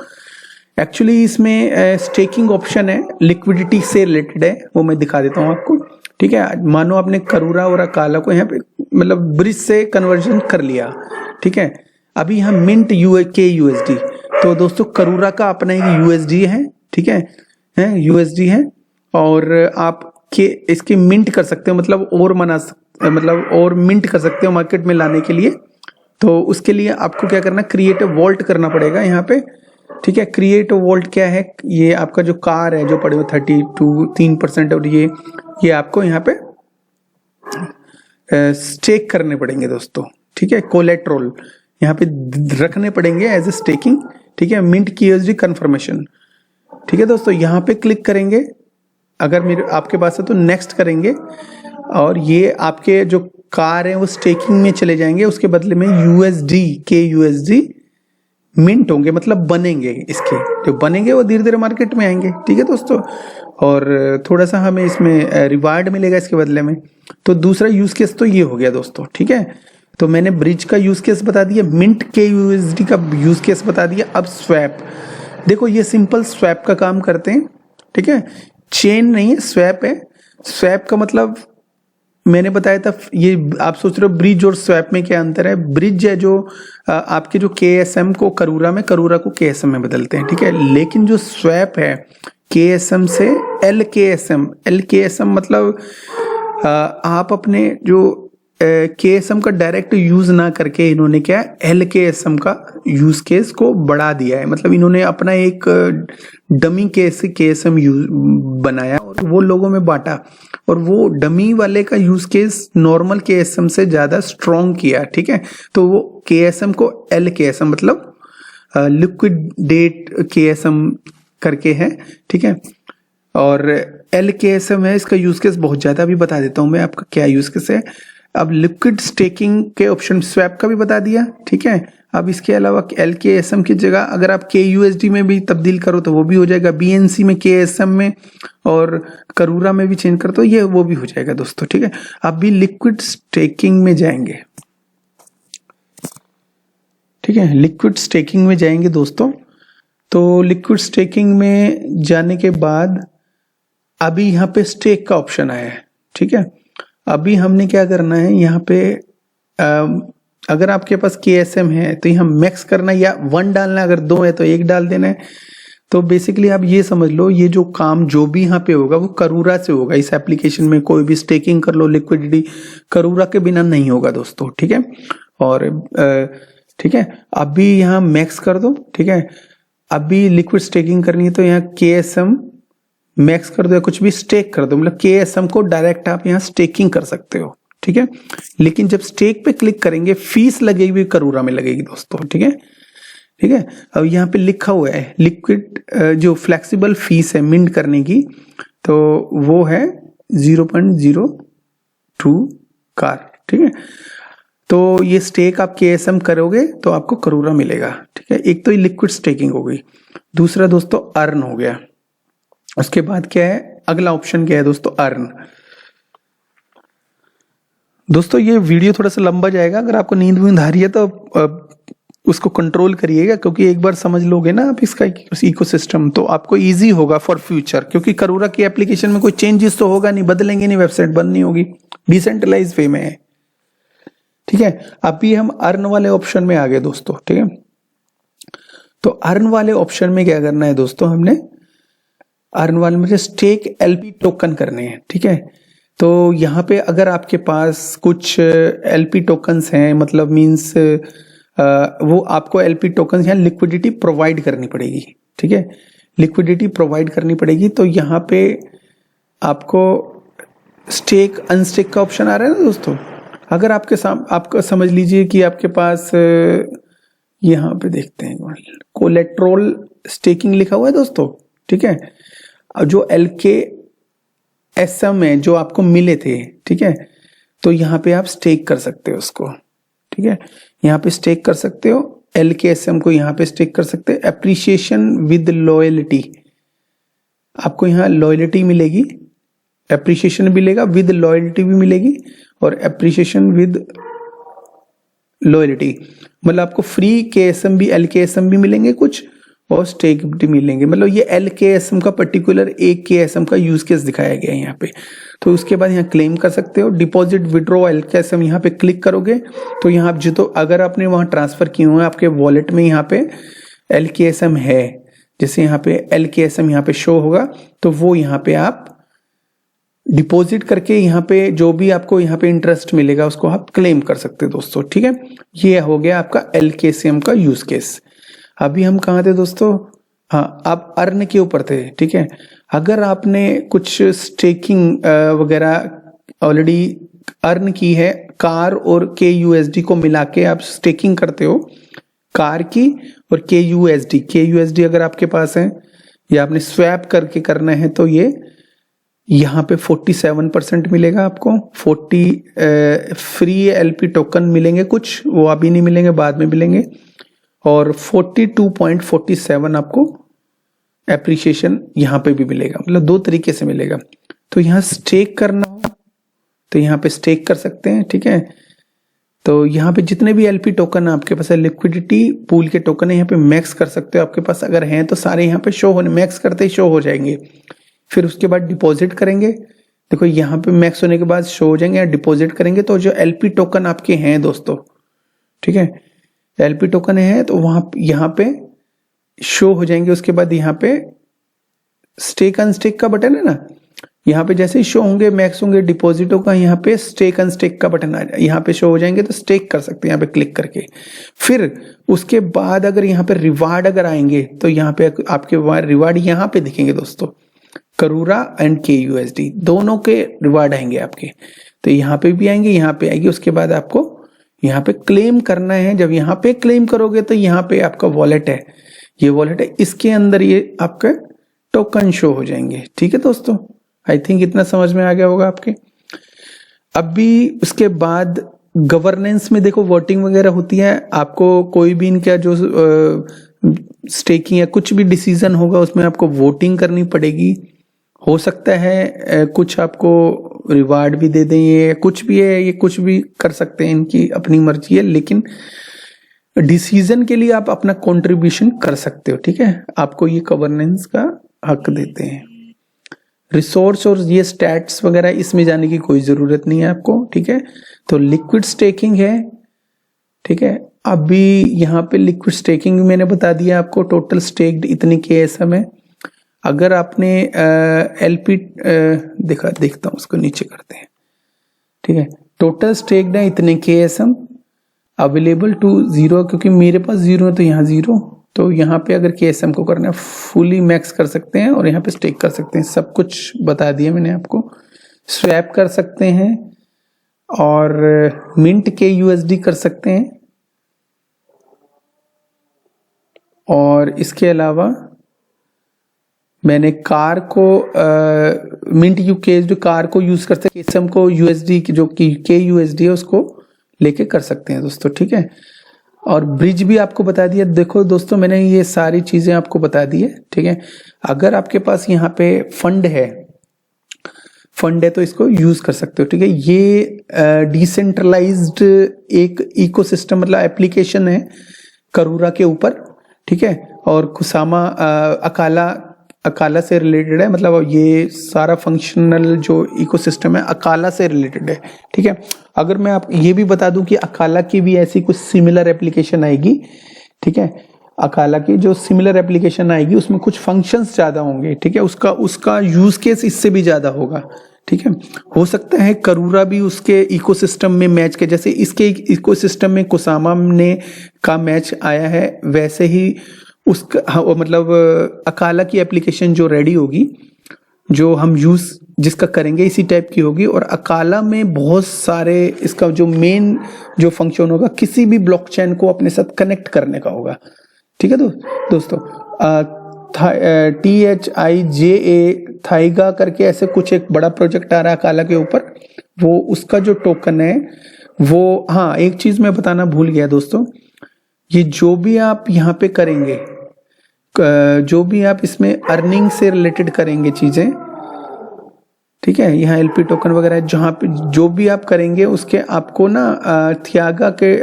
एक्चुअली इसमें स्टेकिंग ऑप्शन है, लिक्विडिटी से रिलेटेड है, वो मैं दिखा देता हूँ आपको, ठीक है। मानो आपने करूरा और अकाला को यहाँ पे मतलब ब्रिज से कन्वर्जन कर लिया, ठीक है। अभी यहाँ मिंट USD, तो दोस्तों करूरा का अपना एक USD है, ठीक है, USD है, और आप के इसकी मिंट कर सकते हो, मतलब और मिंट कर सकते हो मार्केट में लाने के लिए। तो उसके लिए आपको क्या करना, क्रिएट वॉल्ट करना पड़ेगा यहाँ पे, ठीक है। क्रिएट वॉल्ट क्या है, ये आपका जो कार है जो पड़े हुए 3%, और ये आपको यहाँ पे स्टेक करने पड़ेंगे दोस्तों, ठीक है। कोलेट्रोल यहाँ पे रखने पड़ेंगे एज ए स्टेकिंग, ठीक है। मिंट की USD कंफर्मेशन, ठीक है दोस्तों। यहाँ पे क्लिक करेंगे, अगर आपके पास है तो नेक्स्ट करेंगे, और ये आपके जो कार है वो स्टेकिंग में चले जाएंगे। उसके बदले में USD मिंट होंगे, मतलब बनेंगे, इसके जो बनेंगे वो धीरे धीरे मार्केट में आएंगे, ठीक है दोस्तों। और थोड़ा सा हमें इसमें रिवार्ड मिलेगा इसके बदले में। तो दूसरा यूज केस तो ये हो गया दोस्तों, ठीक है। तो मैंने ब्रिज का यूज केस बता दिया, मिंट के यूएसडी का यूज केस बता दिया। अब स्वैप, देखो ये सिंपल स्वैप का काम करते हैं, ठीक है, चेन नहीं है, स्वैप है। स्वैप का मतलब मैंने बताया था, ये आप सोच रहे हो ब्रिज और स्वैप में क्या अंतर है। ब्रिज है जो आपके जो KSM को करूरा में, करूरा को KSM में बदलते हैं, ठीक है, लेकिन जो स्वैप है KSM से LKSM, LKSM मतलब आप अपने जो KSM का डायरेक्ट यूज ना करके इन्होंने क्या LKSM का यूज केस को बढ़ा दिया है। मतलब इन्होंने अपना एक डमी केस KSM यूज बनाया और वो लोगों में बांटा, और वो डमी वाले का यूज केस नॉर्मल KSM से ज्यादा स्ट्रॉन्ग किया, ठीक है। तो वो KSM को LKSM मतलब लिक्विडेट KSM करके है, ठीक है। और LKSM है, इसका यूज केस बहुत ज्यादा, भी बता देता हूं मैं आपका क्या यूज केस है। अब लिक्विड स्टेकिंग के ऑप्शन स्वैप का भी बता दिया, ठीक है। अब इसके अलावा LKSM की जगह अगर आप KUSD में भी तब्दील करो तो वो भी हो जाएगा, BNC में, KSM में और करूरा में भी चेंज कर तो ये वो भी हो जाएगा दोस्तों, ठीक है। अब भी लिक्विड स्टेकिंग में जाएंगे, ठीक है, लिक्विड स्टेकिंग में जाएंगे दोस्तों। तो लिक्विड स्टेकिंग में जाने के बाद अभी यहाँ पे स्टेक का ऑप्शन आया है, ठीक है। अभी हमने क्या करना है यहाँ पे, अगर आपके पास KSM है तो यहाँ मैक्स करना या 1 डालना है, अगर 2 है तो 1 डाल देना है। तो बेसिकली आप ये समझ लो, ये जो काम जो भी यहाँ पे होगा वो करूरा से होगा। इस एप्लीकेशन में कोई भी स्टेकिंग कर लो, लिक्विडिटी करूरा के बिना नहीं होगा दोस्तों, ठीक है। और ठीक है, अभी यहाँ मैक्स कर दो, ठीक है। अभी लिक्विड स्टेकिंग करनी है तो यहाँ KSM मैक्स कर दो या कुछ भी स्टेक कर दो, मतलब KSM को डायरेक्ट आप यहाँ स्टेकिंग कर सकते हो, ठीक है। लेकिन जब स्टेक पे क्लिक करेंगे फीस लगेगी, करूरा में लगेगी दोस्तों, ठीक है, ठीक है। अब यहाँ पे लिखा हुआ है लिक्विड जो फ्लेक्सिबल फीस है मिंट करने की, तो वो है 0.02 कार, ठीक है। तो ये स्टेक आप KSM करोगे तो आपको करूरा मिलेगा, ठीक है। एक तो ये लिक्विड स्टेकिंग हो गई, दूसरा दोस्तों अर्न हो गया। उसके बाद क्या है, अगला ऑप्शन क्या है दोस्तों, अर्न। दोस्तों ये वीडियो थोड़ा सा लंबा जाएगा, अगर आपको नींद वींद आ रही है तो उसको कंट्रोल करिएगा, क्योंकि एक बार समझ लोगे ना आप इसका इकोसिस्टम तो आपको इजी होगा फॉर फ्यूचर। क्योंकि करूरा की एप्लीकेशन में कोई चेंजेस तो होगा नहीं, बदलेंगे नहीं, वेबसाइट बंद नहीं होगी, डिसेंट्रलाइज वे में है, ठीक है। अभी हम अर्न वाले ऑप्शन में आ गए दोस्तों, ठीक है। तो अर्न वाले ऑप्शन में क्या करना है दोस्तों, हमने अर्न वाले में स्टेक LP टोकन करने हैं, ठीक है। तो यहाँ पे अगर आपके पास कुछ LP टोकन्स हैं, मतलब मींस वो आपको LP टोकन्स यहाँ लिक्विडिटी प्रोवाइड करनी पड़ेगी, ठीक है, लिक्विडिटी प्रोवाइड करनी पड़ेगी। तो यहाँ पे आपको स्टेक अनस्टेक का ऑप्शन आ रहा है ना दोस्तों। अगर आपको समझ लीजिए कि आपके पास यहाँ पे देखते हैं कोलेट्रोल स्टेकिंग लिखा हुआ है दोस्तों, ठीक है। जो LKSM है जो आपको मिले थे, ठीक है, तो यहाँ पे आप स्टेक कर सकते हो उसको, ठीक है, यहाँ पे स्टेक कर सकते हो LKSM को, यहाँ पे स्टेक कर सकते हो। एप्रिसिएशन विद लॉयल्टी, आपको यहाँ लॉयल्टी मिलेगी, एप्रिसिएशन मिलेगा, विद लॉयल्टी भी मिलेगी, और एप्रिसिएशन विद लॉयल्टी मतलब आपको फ्री KSM भी LKSM भी मिलेंगे कुछ, और स्टेक भी मिलेंगे। मतलब ये LKSM का पर्टिकुलर एक KSM का यूज केस दिखाया गया है यहाँ पे। तो उसके बाद यहाँ क्लेम कर सकते हो, डिपॉजिट विड्रॉ LKSM यहाँ पे क्लिक करोगे तो यहाँ आप जो, तो अगर आपने वहाँ ट्रांसफर किए हुए हैं आपके वॉलेट में यहाँ पे LKSM है, जैसे यहाँ पे LKSM यहाँ पे शो होगा, तो वो यहाँ पे आप डिपॉजिट करके यहाँ पे जो भी आपको यहाँ पे इंटरेस्ट मिलेगा उसको आप क्लेम कर सकते हो दोस्तों, ठीक है। ये हो गया आपका LKSM का यूज केस। अभी हम कहाँ थे दोस्तों, हाँ आप अर्न के ऊपर थे, ठीक है। अगर आपने कुछ स्टेकिंग वगैरह ऑलरेडी अर्न की है, कार और KUSD को मिला के आप स्टेकिंग करते हो, कार की और KUSD अगर आपके पास है या आपने स्वैप करके करना है तो ये यहाँ पे 47% मिलेगा आपको। 40 फ्री LP टोकन मिलेंगे कुछ, वो अभी नहीं मिलेंगे, बाद में मिलेंगे। और 42.47 आपको एप्रिसिएशन यहाँ पे भी मिलेगा, मतलब 2 तरीके से मिलेगा। तो यहाँ स्टेक करना हो तो यहाँ पे स्टेक कर सकते हैं, ठीक है। तो यहाँ पे जितने भी एलपी टोकन आपके पास है, लिक्विडिटी पूल के टोकन है, यहाँ पे मैक्स कर सकते हो। आपके पास अगर हैं तो सारे यहाँ पे शो होने, मैक्स करते ही शो हो जाएंगे। फिर उसके बाद डिपॉजिट करेंगे, देखो यहाँ पे मैक्स होने के बाद शो हो जाएंगे। डिपॉजिट करेंगे तो जो एलपी टोकन आपके हैं दोस्तों, ठीक है, एलपी टोकन है तो वहां यहाँ पे शो हो जाएंगे। उसके बाद यहाँ पे स्टेक अनस्टेक का बटन है ना, यहाँ पे जैसे ही शो होंगे, मैक्स होंगे, डिपॉजिट होगा, यहाँ पे स्टेक अनस्टेक का बटन आ जाए, यहाँ पे शो हो जाएंगे तो स्टेक कर सकते हैं यहाँ पे क्लिक करके। फिर उसके बाद अगर यहाँ पे रिवार्ड अगर आएंगे तो यहाँ पे आपके रिवार्ड यहाँ पे दिखेंगे दोस्तों, करूरा एंड KUSD दोनों के रिवार्ड आएंगे आपके। तो यहाँ पे भी आएंगे, यहाँ पे आएगी। उसके बाद आपको यहाँ पे क्लेम करना है। जब यहाँ पे क्लेम करोगे तो यहाँ पे आपका वॉलेट है, ये वॉलेट है, इसके अंदर ये आपका टोकन शो हो जाएंगे। ठीक है दोस्तों, आई थिंक इतना समझ में आ गया होगा आपके। अभी उसके बाद गवर्नेंस में देखो वोटिंग वगैरह होती है। आपको कोई भी इनका जो स्टेकिंग या कुछ भी डिसीजन होगा उसमें आपको वोटिंग करनी पड़ेगी। हो सकता है कुछ आपको रिवार्ड भी दे दें, ये कुछ भी है, ये कुछ भी कर सकते हैं, इनकी अपनी मर्जी है, लेकिन डिसीजन के लिए आप अपना कंट्रीब्यूशन कर सकते हो। ठीक है, आपको ये गवर्नेंस का हक देते हैं। रिसोर्स और ये स्टैट्स वगैरह इसमें जाने की कोई जरूरत नहीं है आपको। ठीक है, तो लिक्विड स्टेकिंग है। ठीक है, अभी यहाँ पे लिक्विड स्टेकिंग मैंने बता दिया आपको, टोटल स्टेक्ड इतने KSM है। अगर आपने LP देखता हूँ, उसको नीचे करते हैं। ठीक है, टोटल स्टेक्ड है इतने KSM, अवेलेबल टू 0, क्योंकि मेरे पास 0 है तो यहाँ 0। तो यहाँ पे अगर KSM को करना है फुली मैक्स कर सकते हैं और यहाँ पे स्टेक कर सकते हैं। सब कुछ बता दिया मैंने आपको। स्वैप कर सकते हैं और मिंट KUSD कर सकते हैं। और इसके अलावा मैंने कार को मिंट UKSD कार को यूज करते हैं, KSM को USD जो कि KUSD है उसको लेके कर सकते हैं दोस्तों। ठीक है, और ब्रिज भी आपको बता दिया। देखो दोस्तों, मैंने ये सारी चीजें आपको बता दी है। ठीक है, अगर आपके पास यहाँ पे फंड है तो इसको यूज कर सकते हो। ठीक है, ये डिसेंट्रलाइज्ड एक इकोसिस्टम मतलब एप्लीकेशन है करूरा के ऊपर। ठीक है, और कुसामा अकाला से रिलेटेड है, मतलब ये सारा फंक्शनल जो इकोसिस्टम है अकाला से रिलेटेड है। ठीक है, अगर मैं आप ये भी बता दूं कि अकाला की भी ऐसी कुछ सिमिलर एप्लीकेशन आएगी। ठीक है, अकाला की जो सिमिलर एप्लीकेशन आएगी उसमें कुछ फंक्शंस ज्यादा होंगे। ठीक है, उसका यूज केस इससे भी ज्यादा होगा। ठीक है, हो सकता है करूरा भी उसके इकोसिस्टम में मैच के, जैसे इसके इकोसिस्टम में कुसामा ने का मैच आया है, वैसे ही उसका मतलब अकाला की एप्लीकेशन जो रेडी होगी, जो हम यूज जिसका करेंगे इसी टाइप की होगी। और अकाला में बहुत सारे इसका जो मेन जो फंक्शन होगा किसी भी ब्लॉकचेन को अपने साथ कनेक्ट करने का होगा। ठीक है दोस्तों, THIJA थाइगा करके ऐसे कुछ एक बड़ा प्रोजेक्ट आ रहा है अकाला के ऊपर, वो उसका जो टोकन है वो, हाँ एक चीज मैं बताना भूल गया दोस्तों, ये जो भी आप यहाँ पे करेंगे, जो भी आप इसमें अर्निंग से रिलेटेड करेंगे चीजें, ठीक है, यहाँ LP टोकन वगैरह जहाँ पे जो भी आप करेंगे उसके आपको ना थियागा के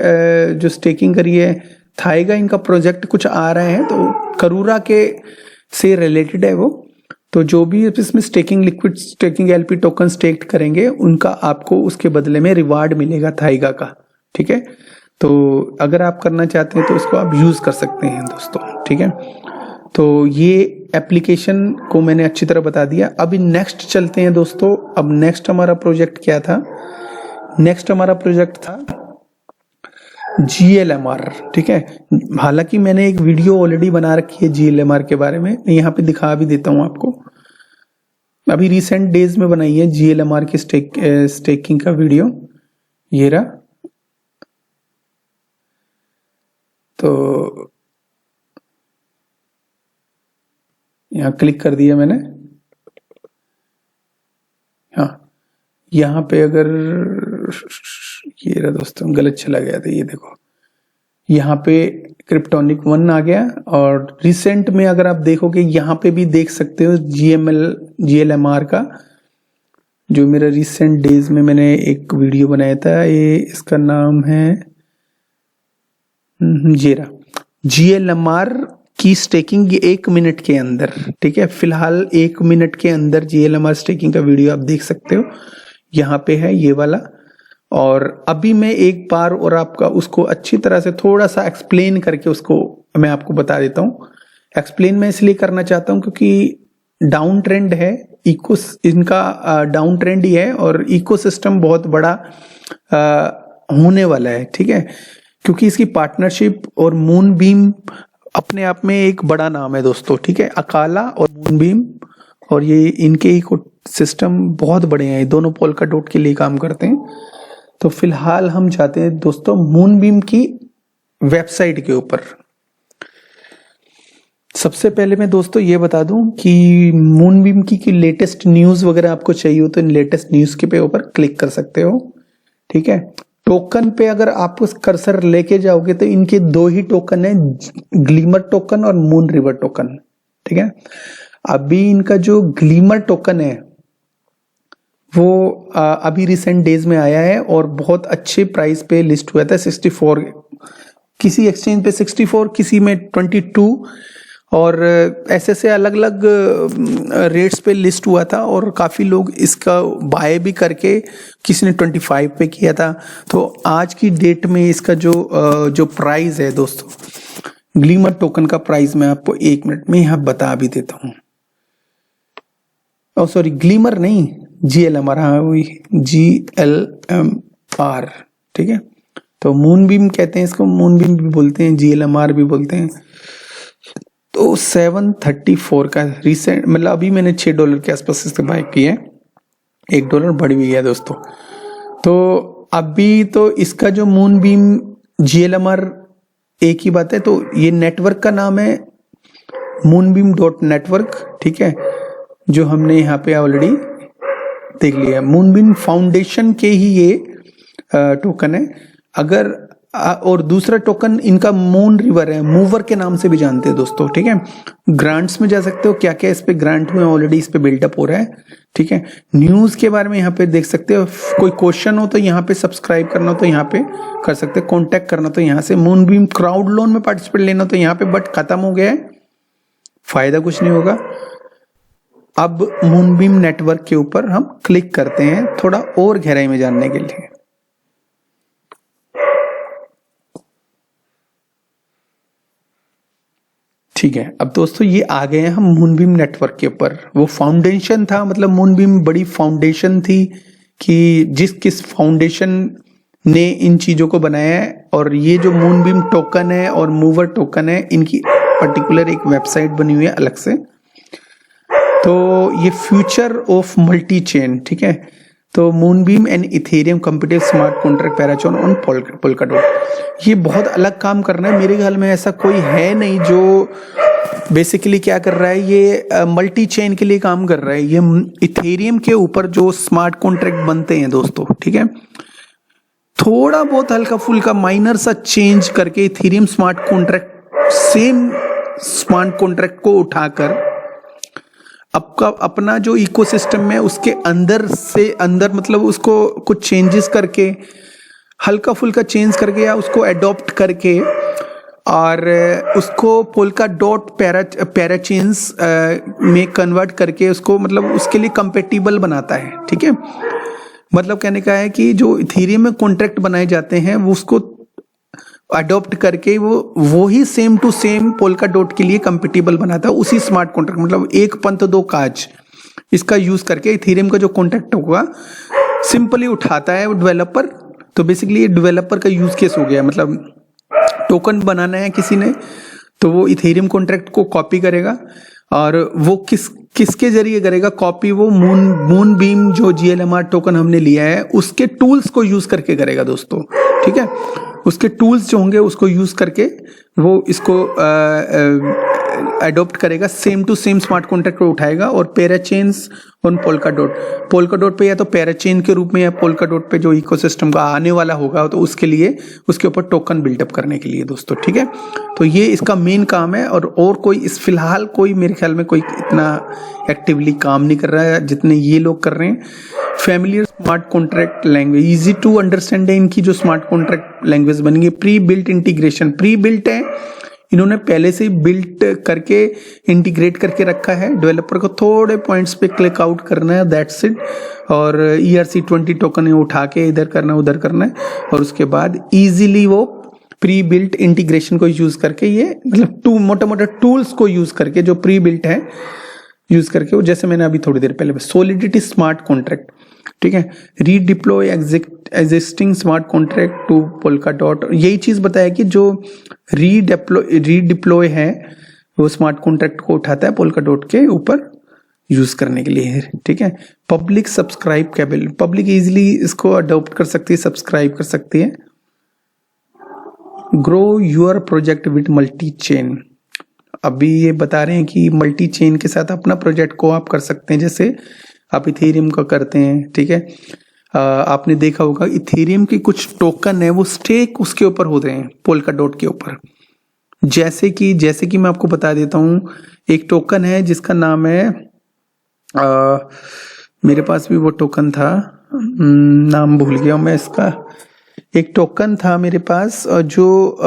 जो स्टेकिंग करिए, थाइगा इनका प्रोजेक्ट कुछ आ रहे हैं तो करूरा के से रिलेटेड है वो। तो जो भी इसमें staking liquid staking LP token stacked करेंगे उनका आपको उसके बदले में रिवार्ड मिलेगा थाइगा का। ठीक है, तो अगर आप करना चाहते हैं तो इसको आप यूज कर सकते हैं दोस्तों। ठीक है, तो ये एप्लीकेशन को मैंने अच्छी तरह बता दिया। अभी नेक्स्ट चलते हैं दोस्तों। अब नेक्स्ट हमारा प्रोजेक्ट क्या था? नेक्स्ट हमारा प्रोजेक्ट था GLMR। ठीक है, हालांकि मैंने एक वीडियो ऑलरेडी बना रखी है GLMR के बारे में, मैं यहाँ पे दिखा भी देता हूँ आपको। अभी रिसेंट डेज में बनाई है GLMR की स्टेकिंग का वीडियो, ये रहा। तो यहाँ क्लिक कर दिया मैंने। हाँ, यहाँ पे अगर ये रहा दोस्तों, गलत चला गया था, ये देखो यहाँ पे क्रिप्टोनिक 1 आ गया। और रिसेंट में अगर आप देखोगे यहाँ पे भी देख सकते हो GLMR का जो मेरा रिसेंट डेज में मैंने एक वीडियो बनाया था, ये इसका नाम है जेरा GLMR की स्टेकिंग 1 मिनट के अंदर। ठीक है, फिलहाल 1 मिनट के अंदर GLMR स्टेकिंग का वीडियो आप देख सकते हो, यहाँ पे है ये वाला। और अभी मैं एक बार और आपका उसको अच्छी तरह से थोड़ा सा एक्सप्लेन करके उसको मैं आपको बता देता हूँ। एक्सप्लेन मैं इसलिए करना चाहता हूँ क्योंकि डाउन ट्रेंड है, इनका डाउन ट्रेंड ही है और इकोसिस्टम बहुत बड़ा होने वाला है। ठीक है, क्योंकि इसकी पार्टनरशिप और मूनबीम अपने आप में एक बड़ा नाम है दोस्तों। ठीक है, अकाला और मूनबीम, और ये इनके इको सिस्टम बहुत बड़े हैं, ये दोनों पोल्का डॉट के लिए काम करते हैं। तो फिलहाल हम जाते हैं दोस्तों मूनबीम की वेबसाइट के ऊपर। सबसे पहले मैं दोस्तों ये बता दूं कि मूनबीम की लेटेस्ट न्यूज वगैरह आपको चाहिए हो तो इन लेटेस्ट न्यूज के ऊपर क्लिक कर सकते हो। ठीक है, टोकन पे अगर आप उस कर्सर लेके जाओगे तो इनके 2 ही टोकन है, ग्लीमर टोकन और मून रिवर टोकन। ठीक है, अभी इनका जो ग्लीमर टोकन है वो अभी रिसेंट डेज में आया है और बहुत अच्छे प्राइस पे लिस्ट हुआ था। 64 किसी एक्सचेंज पे 64, किसी में 22, और ऐसे अलग अलग रेट्स पे लिस्ट हुआ था और काफ़ी लोग इसका बाय भी करके, किसी ने 25 पे किया था। तो आज की डेट में इसका जो प्राइस है दोस्तों, ग्लीमर टोकन का प्राइस मैं आपको 1 मिनट में यहाँ बता भी देता हूँ। सॉरी, ग्लीमर नहीं, GLMR, हाँ वही GLMR। ठीक है, तो मूनबीम कहते हैं इसको, मूनबीम भी बोलते हैं, GLMR भी बोलते हैं। तो 734 का रिसेंट, मतलब अभी मैंने $6 के आसपास इससे बाय किया है, $1 बढ़ भी गया दोस्तों। तो अभी तो इसका जो मूनबीम GLMR एक ही बात है। तो ये नेटवर्क का नाम है moonbeam.network। ठीक है, जो हमने यहाँ पे ऑलरेडी देख लिया। मूनबीम फाउंडेशन के ही ये टोकन है। अगर और दूसरा टोकन इनका मून रिवर है, मूवर के नाम से भी जानते हैं दोस्तों। ठीक है, ग्रांट्स में जा सकते हो, क्या क्या इस पे ग्रांट हुए ऑलरेडी इस पे बिल्डअप हो रहा है। ठीक है, न्यूज के बारे में यहाँ पे देख सकते हो। कोई क्वेश्चन हो तो यहाँ पे, सब्सक्राइब करना हो तो यहाँ पे कर सकते हो, कॉन्टेक्ट करना तो यहाँ से, मूनबीम क्राउड लोन में पार्टिसिपेट लेना तो यहाँ पे, बट खत्म हो गया है, फायदा कुछ नहीं होगा। अब मूनबीम नेटवर्क के ऊपर हम क्लिक करते हैं थोड़ा और गहराई में जानने के लिए। ठीक है, अब दोस्तों ये आ गए हैं हम मूनबीम नेटवर्क के ऊपर। वो फाउंडेशन था, मतलब मूनबीम बड़ी फाउंडेशन थी कि किस फाउंडेशन ने इन चीजों को बनाया है। और ये जो मूनबीम टोकन है और मूवर टोकन है, इनकी पर्टिकुलर एक वेबसाइट बनी हुई है अलग से। तो ये फ्यूचर ऑफ मल्टी चेन। ठीक है, तो Moonbeam and Ethereum computer smart contract parachain on Polkadot, ये बहुत अलग काम कर रहा है। मेरे ख्याल में ऐसा कोई है नहीं जो बेसिकली क्या कर रहा है, ये मल्टी चेन के लिए काम कर रहा है। ये इथेरियम के ऊपर जो स्मार्ट कॉन्ट्रैक्ट बनते हैं दोस्तों, ठीक है, थोड़ा बहुत हल्का फुल्का माइनर सा चेंज करके Ethereum smart contract, same smart contract को उठाकर आपका अपना जो इकोसिस्टम में उसके अंदर से अंदर, मतलब उसको कुछ चेंजेस करके, हल्का फुल्का चेंज करके या उसको एडॉप्ट करके, और उसको पोल्का डॉट पैराचेन्स में कन्वर्ट करके उसको, मतलब उसके लिए कंपेटिबल बनाता है। ठीक है, मतलब कहने का है कि जो इथेरियम में कॉन्ट्रैक्ट बनाए जाते हैं वो उसको अडॉप्ट करके वो ही same to same Polkadot के लिए कंपेटिबल बनाता है उसी स्मार्ट कॉन्ट्रैक्ट। मतलब एक पंथ दो काज, इसका यूज करके इथेरियम का जो कॉन्ट्रैक्ट होगा सिंपली उठाता है वो डेवलपर। तो बेसिकली ये डेवलपर का यूज केस हो गया। मतलब टोकन बनाना है किसी ने तो वो इथेरियम कॉन्ट्रैक्ट को कॉपी करेगा, और वो किसके जरिए करेगा कॉपी, वो मूनबीम जो GLMR टोकन हमने लिया है उसके टूल्स को यूज करके करेगा दोस्तों। ठीक है, उसके टूल्स जो होंगे उसको यूज करके वो इसको अडॉप्ट करेगा, same to same smart contract को उठाएगा और पैराचेन्स ऑन पोल्काडॉट पे या तो पैराचेन के रूप में या पोल्काडॉट पे जो इकोसिस्टम का आने वाला होगा तो उसके लिए उसके ऊपर टोकन बिल्डअप करने के लिए दोस्तों, ठीक है। तो ये इसका मेन काम है और कोई इस फिलहाल कोई मेरे ख्याल में कोई इतना एक्टिवली काम नहीं कर रहा है जितने ये लोग कर रहे हैं। Familiar smart contract language, easy to understand है इनकी जो स्मार्ट कॉन्ट्रैक्ट लैंग्वेज बन गई। Prebuilt integration, prebuilt है, इन्होंने पहले से ही बिल्ट करके इंटीग्रेट करके रखा है, डेवलपर को थोड़े पॉइंट्स पे क्लिक आउट करना है, दैट्स इट। और ERC20 टोकन उठा के इधर करना है उधर करना है और उसके बाद इजीली वो प्री बिल्ट इंटीग्रेशन को यूज करके ये मतलब मोटा मोटा टूल्स को यूज करके जो प्री बिल्ट है यूज करके वो, जैसे मैंने अभी थोड़ी देर पहले सॉलिडिटी स्मार्ट कॉन्ट्रैक्ट, ठीक है, redeploy existing smart contract to Polkadot. यही चीज बताया कि जो रीडिप्लॉय है वो स्मार्ट कॉन्ट्रैक्ट को उठाता है पोल्काडॉट के ऊपर यूज करने के लिए, ठीक है। Public subscribe cable, public easily इसको अडॉप्ट कर सकती है, सब्सक्राइब कर सकती है। Grow your project with multi chain, अभी ये बता रहे हैं कि मल्टी चेन के साथ अपना प्रोजेक्ट को आप कर सकते हैं, जैसे आप इथेरियम का करते हैं, ठीक है। आपने देखा होगा इथेरियम की कुछ टोकन है वो स्टेक उसके ऊपर होते हैं पोल्काडॉट के ऊपर। जैसे कि मैं आपको बता देता हूं, एक टोकन है जिसका नाम है मेरे पास भी वो टोकन था, नाम भूल गया मैं इसका। एक टोकन था मेरे पास जो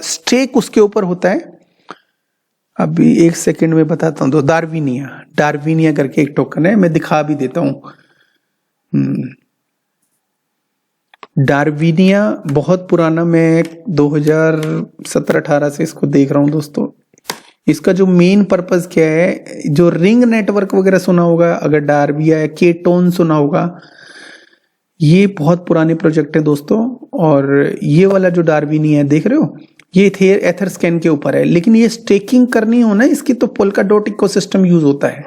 स्टेक उसके ऊपर होता है, अभी एक सेकंड में बताता हूँ। तो डार्विनिया करके एक टोकन है, मैं दिखा भी देता हूँ। डार्विनिया बहुत पुराना, मैं 2017-18 से इसको देख रहा हूँ दोस्तों। इसका जो मेन पर्पस क्या है, जो रिंग नेटवर्क वगैरह सुना होगा, अगर डार्विया या केटोन सुना होगा, ये बहुत पुराने प्रोजेक्ट है दोस्तों। और ये वाला जो डार्विनिया देख रहे हो, ये एथरस्कैन के ऊपर है, लेकिन ये स्टेकिंग करनी हो ना इसकी तो पोल्काडॉट इकोसिस्टम यूज होता है,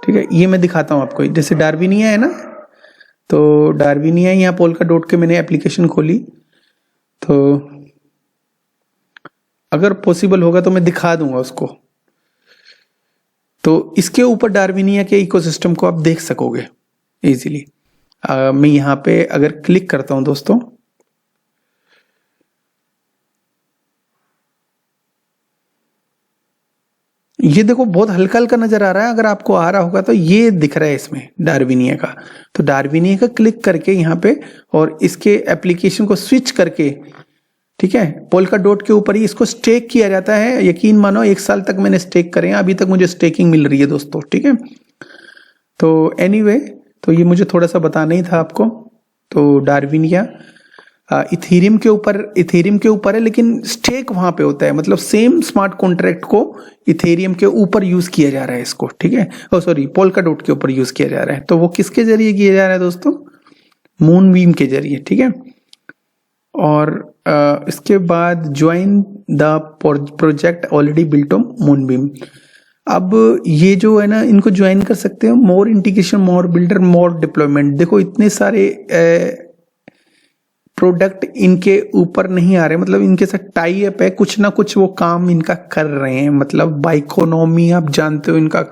ठीक है। ये मैं दिखाता हूं आपको, जैसे डार्विनिया है ना, तो डार्विनिया यहाँ पोल्काडॉट के मैंने एप्लीकेशन खोली, तो अगर पॉसिबल होगा तो मैं दिखा दूंगा उसको। तो इसके ऊपर डार्विनिया के इकोसिस्टम को आप देख सकोगे इजीली। मैं यहाँ पे अगर क्लिक करता हूं दोस्तों, ये देखो बहुत हल्का हल्का नजर आ रहा है, अगर आपको आ रहा होगा तो ये दिख रहा है इसमें डार्विनिया का। तो डार्विनिया का क्लिक करके यहाँ पे और इसके एप्लीकेशन को स्विच करके, ठीक है, पोल्काडॉट के ऊपर ही इसको स्टेक किया जाता है। यकीन मानो 1 साल तक मैंने स्टेक करे हैं, अभी तक मुझे स्टेकिंग मिल रही है दोस्तों, ठीक है। तो एनीवे, तो ये मुझे थोड़ा सा बताना ही था आपको। तो डार्विनिया इथेरियम के ऊपर है, लेकिन स्टेक वहां पे होता है, मतलब सेम स्मार्ट कॉन्ट्रैक्ट को इथेरियम के ऊपर यूज किया जा रहा है इसको, ठीक है। सॉरी, पोल्काडॉट के ऊपर यूज किया जा रहा है। तो वो किसके जरिए किया जा रहा है दोस्तों? मूनबीम के जरिए, ठीक है। और इसके बाद join the project already built on Moonbeam. अब ये जो है ना, इनको ज्वाइन कर सकते हो। मोर इंटीग्रेशन, मोर बिल्डर, मोर डिप्लॉयमेंट। देखो इतने सारे प्रोडक्ट इनके ऊपर नहीं आ रहे, मतलब इनके साथ टाई अप है, कुछ ना कुछ वो काम इनका कर रहे हैं। मतलब बाइकोनॉमी आप जानते हो, इनका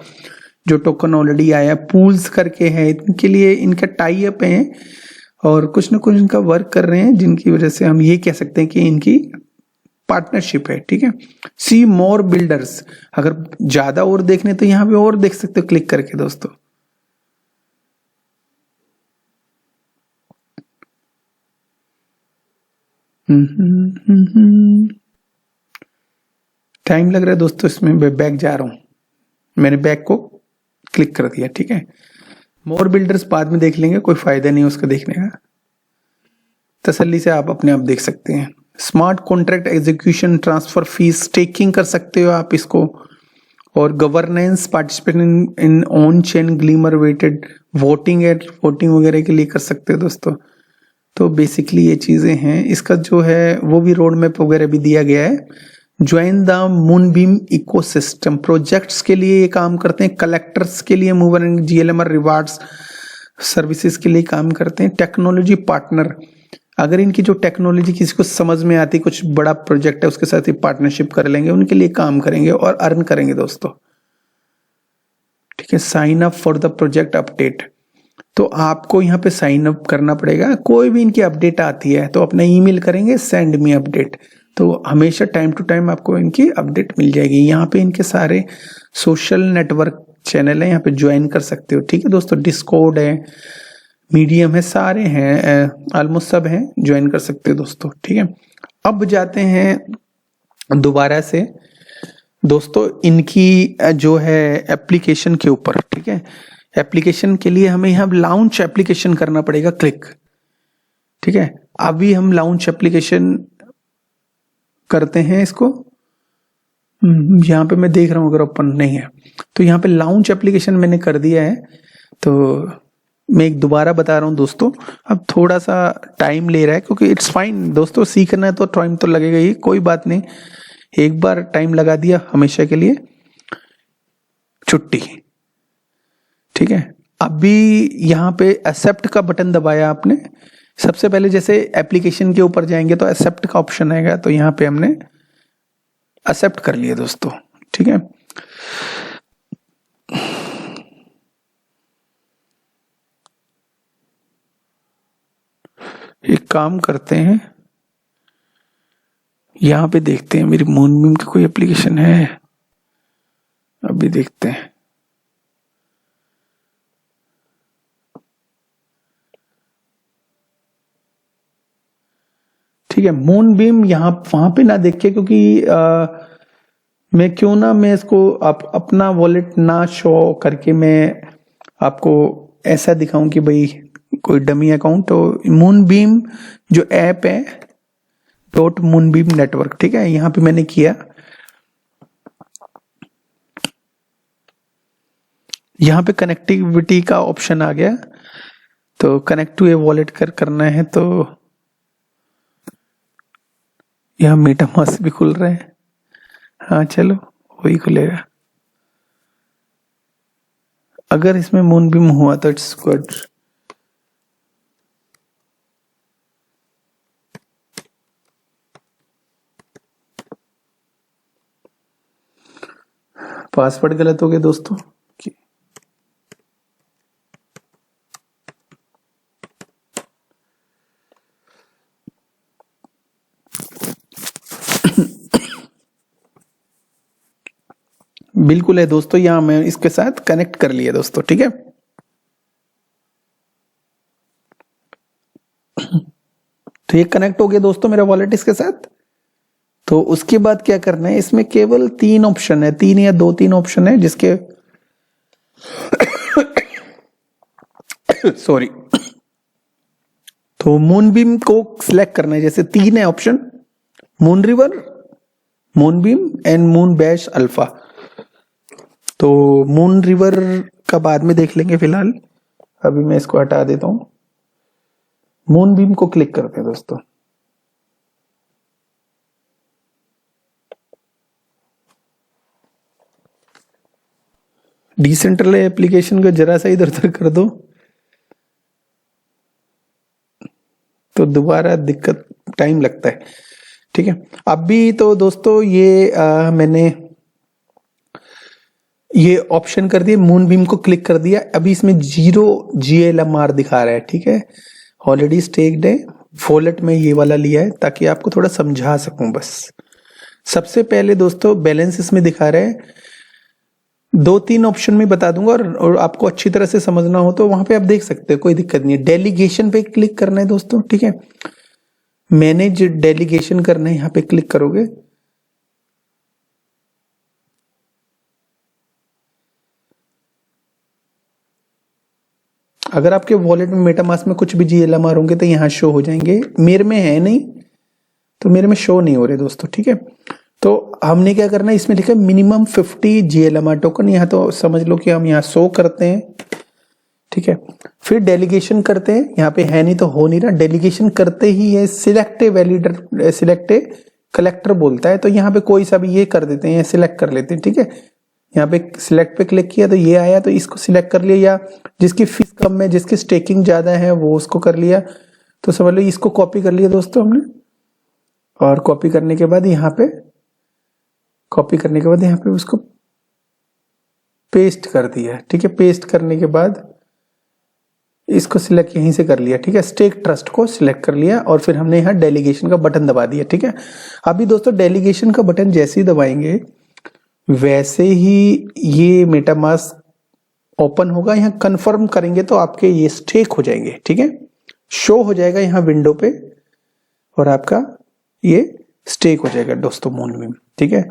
जो टोकन ऑलरेडी आया, पूल्स करके है, इनके लिए इनका टाई अप है और कुछ ना कुछ इनका वर्क कर रहे हैं, जिनकी वजह से हम ये कह सकते हैं कि इनकी पार्टनरशिप है, ठीक है। सी मोर बिल्डर्स, अगर ज्यादा और देखने तो यहाँ पे और देख सकते हो क्लिक करके दोस्तों। टाइम लग रहा है दोस्तों इसमें, बैक जा रहा हूं, मैंने बैक को क्लिक कर दिया, ठीक है। मोर बिल्डर्स बाद में देख लेंगे, कोई फायदा नहीं उसका देखने का, तसल्ली से आप अपने आप देख सकते हैं। Smart contract execution, transfer fees, staking कर सकते हो आप इसको। और governance, participation in on chain, Glimmer weighted, voting वगैरह के लिए कर सकते हो दोस्तों। तो बेसिकली ये चीजें हैं। इसका जो है वो भी रोड मैप वगैरह भी दिया गया है। Join the Moonbeam ecosystem, projects के लिए ये काम करते हैं, कलेक्टर्स के लिए, mover and GLMR rewards services के लिए काम करते हैं। टेक्नोलॉजी पार्टनर, अगर इनकी जो टेक्नोलॉजी किसी को समझ में आती, कुछ बड़ा प्रोजेक्ट है उसके साथ ही पार्टनरशिप कर लेंगे, उनके लिए काम करेंगे और अर्न करेंगे दोस्तों। ठीक है, sign up for the project update. तो आपको यहाँ पे साइन अप करना पड़ेगा। कोई भी इनकी अपडेट आती है तो अपना ईमेल करेंगे सेंड मी अपडेट, तो हमेशा टाइम टू टाइम आपको इनकी अपडेट मिल जाएगी। यहाँ पे इनके सारे सोशल नेटवर्क चैनल है, यहाँ पे ज्वाइन कर सकते हो। ठीक है दोस्तों, डिस्कॉर्ड है, मीडियम है, सारे हैं, ऑलमोस्ट सब हैं, ज्वाइन कर सकते हो दोस्तों। ठीक है, अब जाते हैं दोबारा से दोस्तों इनकी जो है एप्लीकेशन के ऊपर। ठीक है, एप्लीकेशन के लिए हमें यहाँ लॉन्च एप्लीकेशन करना पड़ेगा क्लिक। ठीक है, अभी हम लॉन्च एप्लीकेशन करते हैं इसको। यहाँ पे मैं देख रहा हूँ अगर ओपन नहीं है तो यहाँ पे लॉन्च एप्लीकेशन मैंने कर दिया है। तो मैं एक दोबारा बता रहा हूँ दोस्तों, अब थोड़ा सा टाइम ले रहा है क्योंकि इट्स फाइन दोस्तों, सीखना है तो टाइम तो लगेगा ही, कोई बात नहीं। एक बार टाइम लगा दिया हमेशा के लिए छुट्टी। ठीक है, अभी यहाँ पे एक्सेप्ट का बटन दबाया आपने। सबसे पहले जैसे एप्लीकेशन के ऊपर जाएंगे तो एक्सेप्ट का ऑप्शन आएगा, तो यहाँ पे हमने एक्सेप्ट कर लिया दोस्तों। ठीक है, एक काम करते हैं, यहाँ पे देखते हैं मेरी मूनबीम की कोई एप्लीकेशन है, अभी देखते हैं। ठीक है, मूनबीम यहाँ वहां पे ना देखे क्योंकि मैं इसको अपना वॉलेट ना शो करके मैं आपको ऐसा दिखाऊं कि भाई कोई डमी अकाउंट। तो मूनबीम जो ऐप है .मूनबीम नेटवर्क, ठीक है, यहाँ पे मैंने किया। यहाँ पे कनेक्टिविटी का ऑप्शन आ गया, तो कनेक्ट टू ए वॉलेट करना है, तो यहाँ मेटामास्क भी खुल रहा है। हाँ चलो वही खुलेगा। अगर इसमें मूनबीम हुआ तो इट्स गुड। पासवर्ड गलत हो गया दोस्तों। बिल्कुल है दोस्तों, यहां मैं इसके साथ कनेक्ट कर लिया दोस्तों। ठीक है, तो ये कनेक्ट हो गया दोस्तों मेरा वॉलेट इसके साथ। तो उसके बाद क्या करना है, इसमें केवल 3 ऑप्शन है, 3 या 2-3 ऑप्शन है जिसके सॉरी। तो मूनबीम को सिलेक्ट करना है, जैसे 3 है option, Moonriver, Moonbeam and Moonbase alpha. तो मून रिवर का बाद में देख लेंगे, फिलहाल अभी मैं इसको हटा देता हूं। मूनबीम को क्लिक करते हैं दोस्तों। डिसेंट्रल एप्लीकेशन को जरा सा इधर उधर कर दो तो दोबारा दिक्कत, टाइम लगता है। ठीक है, अभी तो दोस्तों ये मैंने ये ऑप्शन कर दिया, मूनबीम को क्लिक कर दिया। अभी इसमें 0 GLMR दिखा रहा है। ठीक है, ऑलरेडी स्टेक्ड है, वॉलेट में ये वाला लिया है ताकि आपको थोड़ा समझा सकूं बस। सबसे पहले दोस्तों बैलेंस इसमें दिखा रहा है, 2-3 ऑप्शन में बता दूंगा और आपको अच्छी तरह से समझना हो तो वहां पे आप देख सकते हैं, कोई दिक्कत नहीं है। डेलीगेशन पे क्लिक करना है दोस्तों। ठीक है, मैनेज डेलीगेशन करना है, यहाँ पे क्लिक करोगे। अगर आपके वॉलेट में मेटामास्क में कुछ भी GLMR होंगे तो यहाँ शो हो जाएंगे। मेरे में है नहीं तो मेरे में शो नहीं हो रहे दोस्तों। ठीक है, तो हमने क्या करना है, इसमें लिखा है मिनिमम 50 GLMR टोकन, यहाँ तो समझ लो कि हम यहाँ शो करते हैं। ठीक है, फिर डेलीगेशन करते हैं, यहाँ पे है नहीं तो हो नहीं रहा। डेलीगेशन करते ही ये सिलेक्ट वैलिडेटर, सिलेक्ट कलेक्टर बोलता है, तो यहाँ पे कोई सा भी ये कर देते हैं, सिलेक्ट कर लेते हैं। ठीक है, यहाँ पे सिलेक्ट पे क्लिक किया तो ये आया, तो इसको सिलेक्ट कर लिया, या जिसकी फीस कम है, जिसकी स्टेकिंग ज्यादा है वो उसको कर लिया। तो समझ लो इसको कॉपी कर लिया दोस्तों हमने, और कॉपी करने के बाद यहाँ पे उसको पेस्ट कर दिया। ठीक है, पेस्ट करने के बाद इसको सिलेक्ट यहीं से कर लिया। ठीक है, स्टेक ट्रस्ट को सिलेक्ट कर लिया और फिर हमने यहाँ डेलीगेशन का बटन दबा दिया। ठीक है, अभी दोस्तों डेलीगेशन का बटन जैसे ही दबाएंगे वैसे ही ये मेटामास्क ओपन होगा। यहाँ कंफर्म करेंगे तो आपके ये स्टेक हो जाएंगे। ठीक है, शो हो जाएगा यहाँ विंडो पे और आपका ये स्टेक हो जाएगा दोस्तों मूनबीम। ठीक है,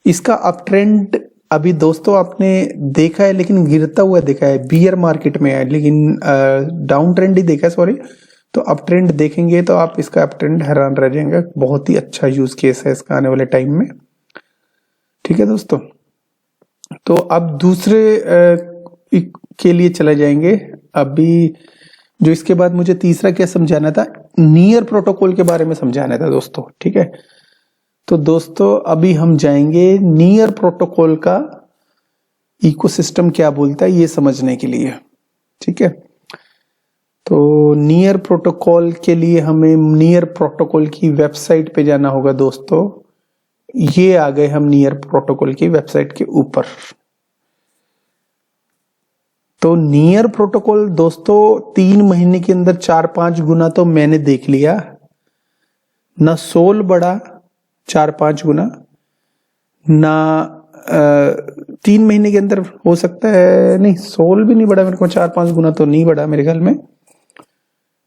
इसका अप ट्रेंड अभी दोस्तों आपने देखा है लेकिन गिरता हुआ देखा है, बियर मार्केट में है, लेकिन डाउन ट्रेंड ही देखा है, सॉरी। तो अप ट्रेंड देखेंगे तो आप इसका अप ट्रेंड हैरान रह जाएंगे। बहुत ही अच्छा यूज केस है इसका आने वाले टाइम में। ठीक है दोस्तों, तो अब दूसरे के लिए चले जाएंगे। अभी जो इसके बाद मुझे तीसरा क्या समझाना था, नियर प्रोटोकॉल के बारे में समझाना था दोस्तों। ठीक है, तो दोस्तों अभी हम जाएंगे नियर प्रोटोकॉल का इकोसिस्टम क्या बोलता है ये समझने के लिए। ठीक है, तो नियर प्रोटोकॉल के लिए हमें नियर प्रोटोकॉल की वेबसाइट पे जाना होगा दोस्तों। ये आ गए हम नियर प्रोटोकॉल की वेबसाइट के ऊपर। तो नियर प्रोटोकॉल दोस्तों 3 महीने के अंदर 4-5 गुना तो मैंने देख लिया ना। सोल बढ़ा 4-5 गुना ना, 3 महीने के अंदर हो सकता है, नहीं सोल भी नहीं बढ़ा मेरे को, 4-5 गुना तो नहीं बढ़ा मेरे ख्याल में।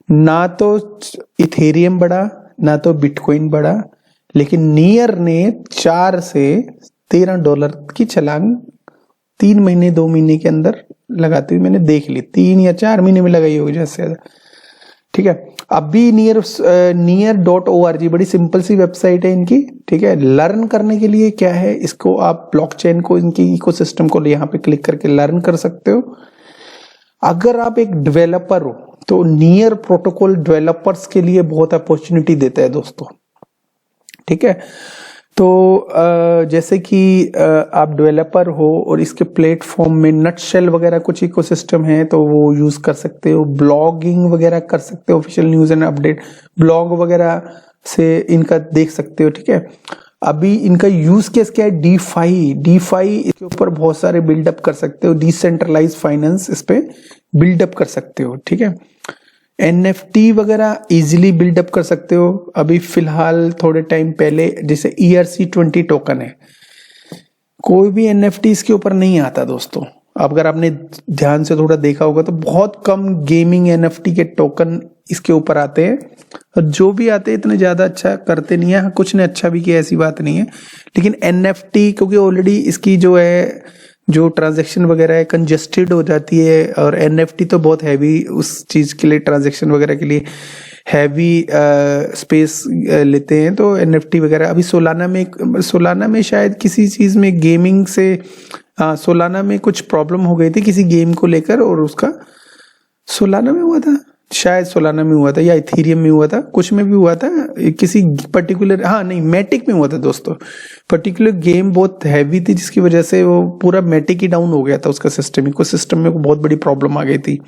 ना तो इथेरियम बढ़ा ना तो बिटकॉइन बढ़ा, लेकिन नियर ने 4 से $13 की छलांग 3 महीने 2 महीने के अंदर लगाते हुए मैंने देख ली। 3 या 4 महीने में लगाई होगी ज्यादा से ज्यादा। ठीक है, अभी नियर.org बड़ी सिंपल सी वेबसाइट है इनकी। ठीक है, लर्न करने के लिए क्या है, इसको आप ब्लॉकचेन को, इनकी इकोसिस्टम को यहाँ पे क्लिक करके लर्न कर सकते हो। अगर आप एक डेवलपर हो तो नियर प्रोटोकॉल डेवलपर्स के लिए बहुत अपॉर्चुनिटी देता है दोस्तों। ठीक है, तो जैसे कि आप डेवलपर हो और इसके प्लेटफॉर्म में नटशेल वगैरह कुछ इकोसिस्टम है तो वो यूज कर सकते हो। ब्लॉगिंग वगैरह कर सकते हो, official news and update blog वगैरह से इनका देख सकते हो। ठीक है, अभी इनका यूज केस क्या है, डीफाई इसके ऊपर बहुत सारे बिल्डअप कर सकते हो। डिसेंट्रलाइज फाइनेंस इस पे बिल्डअप कर सकते हो। ठीक है, NFT वगैरह इजीली बिल्डअप कर सकते हो। अभी फिलहाल थोड़े टाइम पहले जैसे ERC20 टोकन है, कोई भी NFT इसके ऊपर नहीं आता दोस्तों। अगर आपने ध्यान से थोड़ा देखा होगा तो बहुत कम गेमिंग NFT के टोकन इसके ऊपर आते हैं, और जो भी आते हैं इतने ज्यादा अच्छा करते नहीं है। कुछ ने अच्छा भी किया ऐसी बात नहीं है, लेकिन NFT क्योंकि ऑलरेडी इसकी जो ट्रांजैक्शन वगैरह है कंजेस्टेड हो जाती है, और NFT तो बहुत हैवी उस चीज के लिए, ट्रांजैक्शन वगैरह के लिए हैवी स्पेस लेते हैं। तो NFT वगैरह अभी सोलाना में शायद किसी चीज में गेमिंग से सोलाना में कुछ प्रॉब्लम हो गई थी किसी गेम को लेकर, और उसका सोलाना में हुआ था, शायद सोलाना में हुआ था या इथेरियम में हुआ था, कुछ में भी हुआ था, किसी पर्टिकुलर, हाँ नहीं मैटिक में हुआ था दोस्तों। पर्टिकुलर गेम बहुत हैवी थी जिसकी वजह से वो पूरा मैटिक ही डाउन हो गया था, उसका सिस्टम में बहुत बड़ी प्रॉब्लम आ गई थी।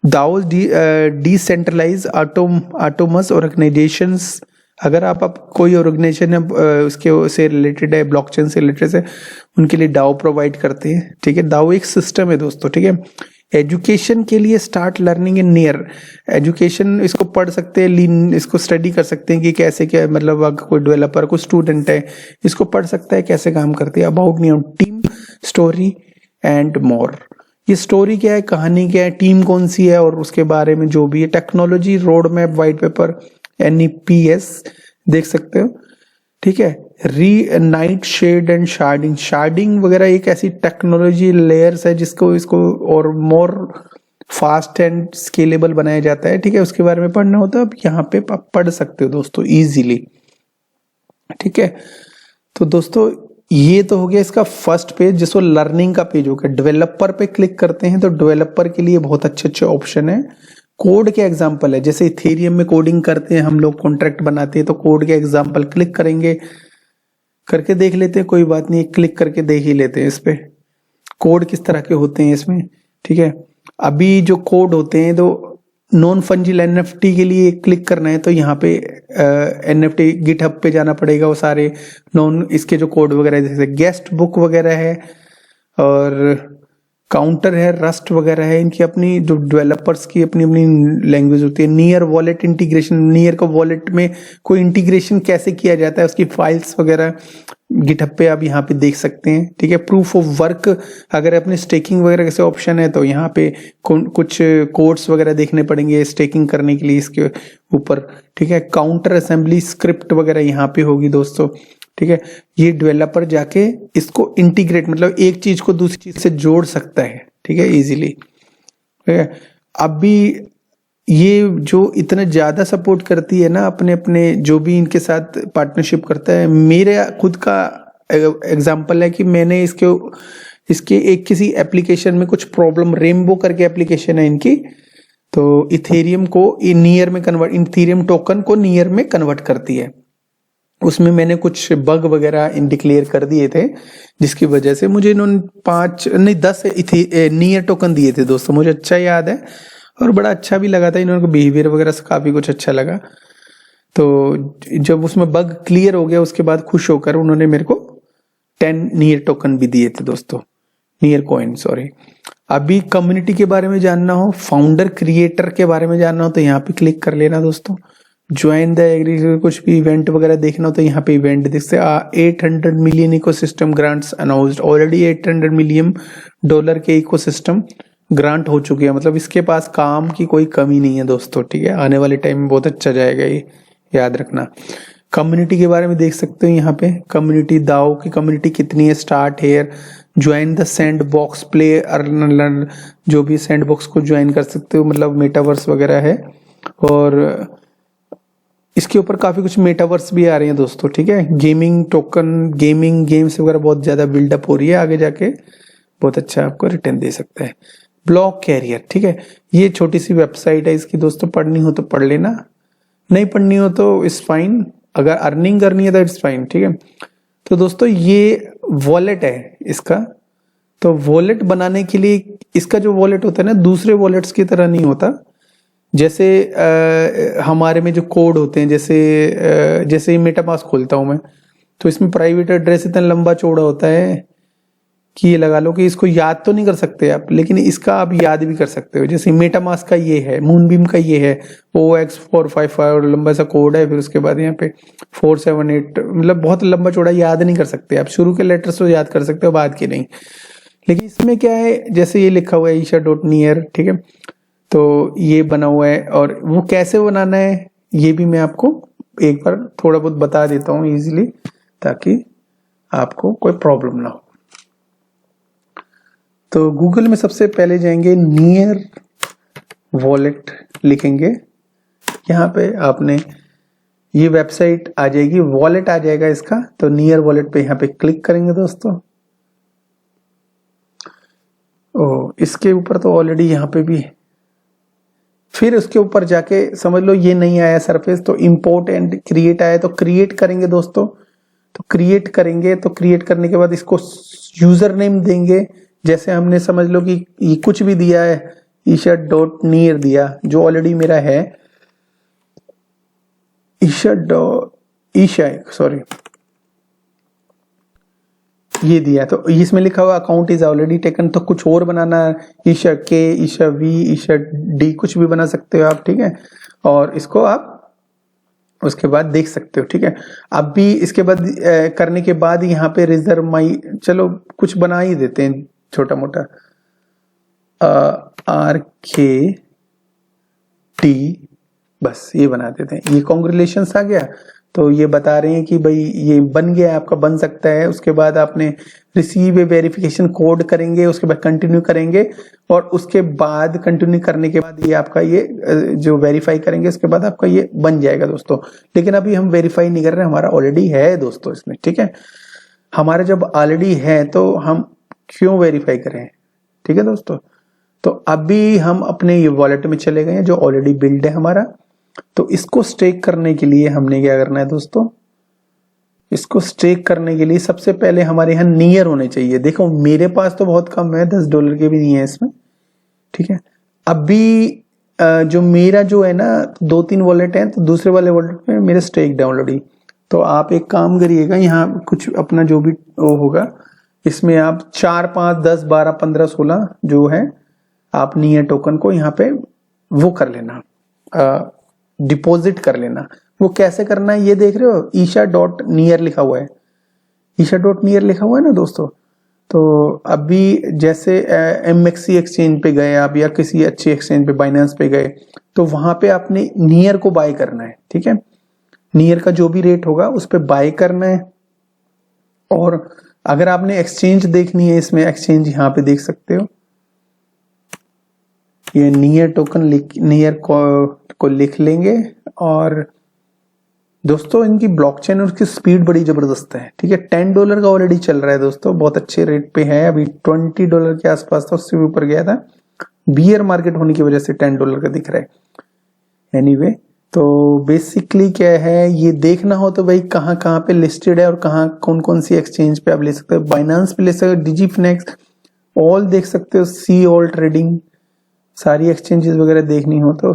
दाओस डिसेंट्रलाइज ऑटोमस ऑर्गेनाइजेशंस, अगर आप कोई ऑर्गेनाइजेशन है उसके से रिलेटेड है, ब्लॉकचेन से रिलेटेड है, उनके लिए डाओ प्रोवाइड करते हैं। ठीक है, दाओ एक सिस्टम है दोस्तों। ठीक है, एजुकेशन के लिए start learning in near education, इसको पढ़ सकते हैं, इसको स्टडी कर सकते हैं कि कैसे क्या, मतलब अगर कोई डेवलपर कोई स्टूडेंट है इसको पढ़ सकता है कैसे काम करती है। About team story and more, ये स्टोरी क्या है, कहानी क्या है, टीम कौन सी है, और उसके बारे में जो भी है। Technology road map white paper NEPS देख सकते हो। ठीक है, नाइट शेड एंड शार्डिंग वगैरह एक ऐसी टेक्नोलॉजी लेयर्स है जिसको इसको और मोर फास्ट एंड स्केलेबल बनाया जाता है। ठीक है, उसके बारे में पढ़ना होता है, अब यहाँ पे आप पढ़ सकते हो दोस्तों इजीली। ठीक है, तो दोस्तों ये तो हो गया इसका फर्स्ट पेज, जिसको लर्निंग का पेज हो गया। डेवलपर पे क्लिक करते हैं तो डेवलपर के लिए बहुत अच्छे ऑप्शन है। कोड के एग्जाम्पल है, जैसे इथेरियम में कोडिंग करते हैं हम लोग, कॉन्ट्रैक्ट बनाते हैं, तो कोड के एग्जाम्पल क्लिक करेंगे, करके देख लेते हैं, कोई बात नहीं, क्लिक करके देख ही लेते हैं इस पे कोड किस तरह के होते हैं इसमें। ठीक है, अभी जो कोड होते हैं तो नॉन फंजिल एनएफटी के लिए क्लिक करना है तो यहाँ पे एनएफटी गिटहब पे जाना पड़ेगा। वो सारे नॉन इसके जो कोड वगैरह जैसे गेस्ट बुक वगैरह है और काउंटर है, रस्ट वगैरह है, इनकी अपनी जो डेवलपर्स की अपनी अपनी लैंग्वेज होती है। नियर वॉलेट इंटीग्रेशन, नियर को वॉलेट में कोई इंटीग्रेशन कैसे किया जाता है उसकी फाइल्स वगैरह गिटहब पे आप यहाँ पे देख सकते हैं। ठीक है, प्रूफ ऑफ वर्क अगर अपने स्टेकिंग वगैरह कैसे ऑप्शन है तो यहाँ पे कुछ कोड्स वगैरह देखने पड़ेंगे स्टेकिंग करने के लिए इसके ऊपर। ठीक है, काउंटर असेंबली स्क्रिप्ट वगैरह यहाँ पे होगी दोस्तों। ठीक है, ये डेवलपर जाके इसको इंटीग्रेट मतलब एक चीज को दूसरी चीज से जोड़ सकता है। ठीक है, इजीली। ठीक है, अभी ये जो इतना ज्यादा सपोर्ट करती है ना अपने अपने जो भी इनके साथ पार्टनरशिप करता है। मेरे खुद का एग्जांपल है कि मैंने इसके एक किसी एप्लीकेशन में कुछ प्रॉब्लम, रेनबो करके एप्लीकेशन है इनकी, तो इथेरियम को नियर में कन्वर्ट, इथेरियम टोकन को नियर में कन्वर्ट करती है। उसमें मैंने कुछ बग वगैरह डिक्लेयर कर दिए थे जिसकी वजह से मुझे इन्होंने 10 नियर टोकन दिए थे दोस्तों। मुझे अच्छा याद है और बड़ा अच्छा भी लगा था, इन्होंने बिहेवियर वगैरह से काफी कुछ अच्छा लगा। तो जब उसमें बग क्लियर हो गया उसके बाद खुश होकर उन्होंने मेरे को 10 नियर टोकन भी दिए थे दोस्तों, नियर कॉइन सॉरी। अभी कम्युनिटी के बारे में जानना हो, फाउंडर क्रिएटर के बारे में जानना हो तो यहाँ पे क्लिक कर लेना दोस्तों। ज्वाइन द एग्री, कुछ भी इवेंट वगैरह देखना हो तो यहाँ पे इवेंट देख सकते। 800 million ecosystem grants announced, already $800 million के इकोसिस्टम ग्रांट हो चुके हैं। मतलब इसके पास काम की कोई कमी नहीं है दोस्तों। ठीक है, आने वाले टाइम में बहुत अच्छा जाएगा ये, याद रखना। कम्युनिटी के बारे में देख सकते हो यहाँ पे, कम्युनिटी दाओ की कम्युनिटी कितनी है, start here, join the sandbox, play earn learn, जो भी सैंड बॉक्स को ज्वाइन कर सकते हो, मतलब मेटावर्स वगैरह है। और इसके ऊपर काफी कुछ मेटावर्स भी आ रहे हैं दोस्तों। ठीक है, गेमिंग टोकन, गेमिंग गेम्स वगैरह बहुत ज्यादा बिल्डअप हो रही है, आगे जाके बहुत अच्छा आपको रिटर्न दे सकता है। ब्लॉक कैरियर, ठीक है, ये छोटी सी वेबसाइट है इसकी दोस्तों, पढ़नी हो तो पढ़ लेना, नहीं पढ़नी हो तो इट्स फाइन, अगर अर्निंग करनी है तो इट्स फाइन। ठीक है, तो दोस्तों ये वॉलेट है इसका। तो वॉलेट बनाने के लिए इसका जो वॉलेट होता है ना दूसरे वॉलेट्स की तरह नहीं होता। जैसे हमारे में जो कोड होते हैं, जैसे मेटामास्क खोलता हूं मैं तो इसमें प्राइवेट एड्रेस इतना लंबा चौड़ा होता है कि ये लगा लो कि इसको याद तो नहीं कर सकते आप, लेकिन इसका आप याद भी कर सकते हो। जैसे मेटामास्क का ये है, मूनबीम का ये है, OX455 लंबा सा कोड है, फिर उसके बाद यहाँ पे 478, मतलब बहुत लंबा चौड़ा याद नहीं कर सकते आप। शुरू के लेटर्स तो याद कर सकते हो, बाद के नहीं। लेकिन इसमें क्या है, जैसे ये लिखा हुआ है isha.near, ठीक है, तो ये बना हुआ है। और वो कैसे बनाना है ये भी मैं आपको एक बार थोड़ा बहुत बता देता हूँ इजीली, ताकि आपको कोई प्रॉब्लम ना हो। तो गूगल में सबसे पहले जाएंगे, नियर वॉलेट लिखेंगे, यहाँ पे आपने ये वेबसाइट आ जाएगी, वॉलेट आ जाएगा इसका। तो नियर वॉलेट पे यहाँ पे क्लिक करेंगे दोस्तों। इसके ऊपर तो ऑलरेडी यहाँ पे भी, फिर उसके ऊपर जाके समझ लो ये नहीं आया सरफेस, तो इंपोर्ट एंड क्रिएट आया, तो क्रिएट करेंगे दोस्तों। तो क्रिएट करेंगे, तो क्रिएट करने के बाद इसको यूजर नेम देंगे, जैसे हमने समझ लो कि ये कुछ भी दिया है, isha.near दिया जो ऑलरेडी मेरा है, ये दिया। तो इसमें लिखा हुआ अकाउंट इज ऑलरेडी टेकन, तो कुछ और बनाना है, ईशा के, ईशा वी, ईशा डी, कुछ भी बना सकते हो आप। ठीक है, और इसको आप उसके बाद देख सकते हो। ठीक है, अब भी इसके बाद करने के बाद यहाँ पे रिजर्व माई, चलो कुछ बना ही देते हैं छोटा मोटा, RKT, बस ये बना देते हैं। ये कॉन्ग्रेचुलेशंस आ गया, तो ये बता रहे हैं कि भाई ये बन गया, आपका बन सकता है। उसके बाद आपने रिसीव ए वेरिफिकेशन कोड करेंगे, उसके बाद कंटिन्यू करेंगे, और उसके बाद कंटिन्यू करने के बाद ये आपका ये जो वेरीफाई करेंगे, उसके बाद आपका ये बन जाएगा दोस्तों। लेकिन अभी हम वेरीफाई नहीं कर रहे, हमारा ऑलरेडी है दोस्तों इसमें। ठीक है, हमारा जब ऑलरेडी है तो हम क्यों वेरीफाई करें। ठीक है दोस्तों, तो अभी हम अपने ये वॉलेट में चले गए हैं जो ऑलरेडी बिल्ड है हमारा। तो इसको स्टेक करने के लिए हमने क्या करना है दोस्तों, इसको स्टेक करने के लिए सबसे पहले हमारे यहाँ नियर होने चाहिए। देखो मेरे पास तो बहुत कम है, $10 के भी नहीं है इसमें। ठीक है, अभी जो मेरा जो है ना 2-3 वॉलेट है, तो दूसरे वाले वॉलेट में मेरे स्टेक डाउनलोड ही। तो आप एक काम करिएगा, यहाँ कुछ अपना जो भी वो होगा इसमें आप 4, 5, 10, 12, 15, 16 जो है आप नियर टोकन को यहाँ पे वो कर लेना, डिपॉजिट कर लेना। वो कैसे करना है ये देख रहे हो, isha.near लिखा हुआ है, isha.near लिखा हुआ है ना दोस्तों। तो अभी जैसे MXC एक्सचेंज पे गए आप या किसी अच्छी एक्सचेंज पे, बाइनेंस पे गए, तो वहां पे आपने नियर को बाय करना है, ठीक है। नियर का जो भी रेट होगा उस पे बाय करना है। और अगर आपने एक्सचेंज देखनी है, इसमें एक्सचेंज यहाँ पे देख सकते हो, ये नियर टोकन नियर को लिख लेंगे। और दोस्तों इनकी ब्लॉकचेन और उसकी स्पीड बड़ी जबरदस्त है, ठीक है। $10 का ऑलरेडी चल रहा है दोस्तों, बहुत अच्छे रेट पे है। अभी $20 के आसपास था, उससे भी ऊपर गया था। बियर मार्केट होने की वजह से $10 का दिख रहा है। एनीवे, तो बेसिकली क्या है, ये देखना हो तो भाई कहाँ कहाँ पे लिस्टेड है और कहाँ कौन कौन सी एक्सचेंज पे आप ले सकते हो। बाइनेंस पे ले सकते हो, डिजीफिनेक्स ऑल देख सकते हो, सी ऑल ट्रेडिंग, सारी एक्सचेंजेस वगैरह देखनी हो तो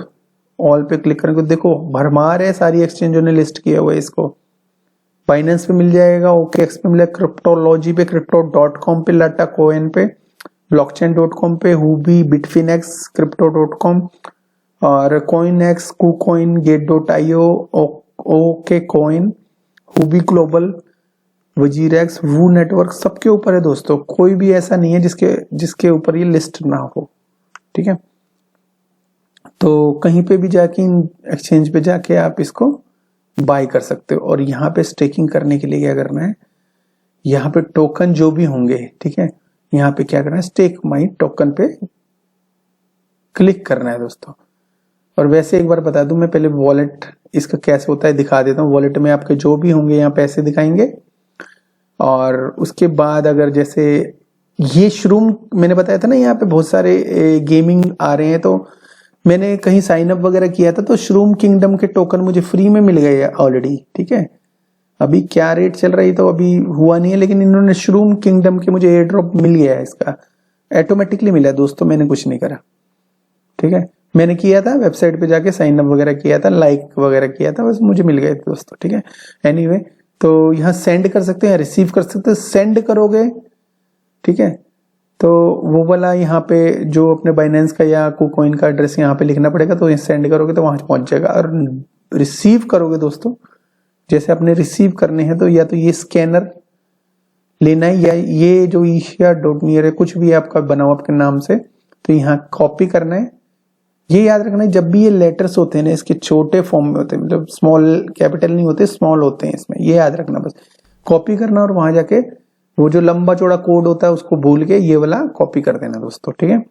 ऑल पे क्लिक करेंगे। देखो भरमार है, सारी एक्सचेंजों ने लिस्ट किया हुआ है इसको। बाइनेंस पे मिल जाएगा, OKX पे मिल जाएगा, क्रिप्टोलॉजी पे, crypto.com पे, लाटा कोइन पे, blockchain.com पे, हुबी, बिटफिनेक्स, crypto.com और CoinEx, KuCoin, Gate.io, OKCoin, Huobi global, WazirX, Woo network, सबके ऊपर है दोस्तों। कोई भी ऐसा नहीं है जिसके ऊपर ये लिस्ट ना हो, ठीक है। तो कहीं पे भी जाके इन एक्सचेंज पे जाके आप इसको बाय कर सकते हो। और यहाँ पे स्टेकिंग करने के लिए क्या करना है, यहाँ पे टोकन जो भी होंगे, ठीक है, यहाँ पे क्या करना है, स्टेक माई टोकन पे क्लिक करना है दोस्तों। और वैसे एक बार बता दूं मैं, पहले वॉलेट इसका कैसे होता है दिखा देता हूँ। वॉलेट में आपके जो भी होंगे यहाँ पैसे दिखाएंगे। और उसके बाद अगर जैसे ये श्रूम मैंने बताया था ना, यहाँ पे बहुत सारे गेमिंग आ रहे हैं, तो मैंने कहीं साइन अप वगैरह किया था, तो श्रूम किंगडम के टोकन मुझे फ्री में मिल गए ऑलरेडी, ठीक है। अभी क्या रेट चल रही तो अभी हुआ नहीं है, लेकिन इन्होंने श्रूम किंगडम के मुझे एयर ड्रॉप मिल गया है, इसका ऑटोमेटिकली मिला दोस्तों, मैंने कुछ नहीं करा, ठीक है। मैंने किया था वेबसाइट पे जाके साइन अप वगैरह किया था, लाइक वगैरह किया था, बस मुझे मिल गए थे दोस्तों, ठीक है। एनीवे, तो यहाँ सेंड कर सकते हैं, रिसीव कर सकते हैं। सेंड करोगे, ठीक है, तो वो वाला यहाँ पे जो अपने बाइनेंस का या KuCoin का एड्रेस यहाँ पे लिखना पड़ेगा, तो ये सेंड करोगे तो वहां पहुंच जाएगा। और रिसीव करोगे दोस्तों, जैसे आपने रिसीव करने हैं तो या तो ये स्कैनर लेना है, या ये जो isha.near है, कुछ भी आपका बना हुआ आपके नाम से, तो यहाँ कॉपी करना है। ये याद रखना है, जब भी ये लेटर्स होते हैं ना, इसके छोटे फॉर्म में होते हैं, मतलब स्मॉल कैपिटल नहीं होते, स्मॉल होते हैं इसमें, ये याद रखना। बस कॉपी करना और वहां जाके वो जो लंबा चौड़ा कोड होता है उसको भूल के ये वाला कॉपी कर देना दोस्तों, ठीक है।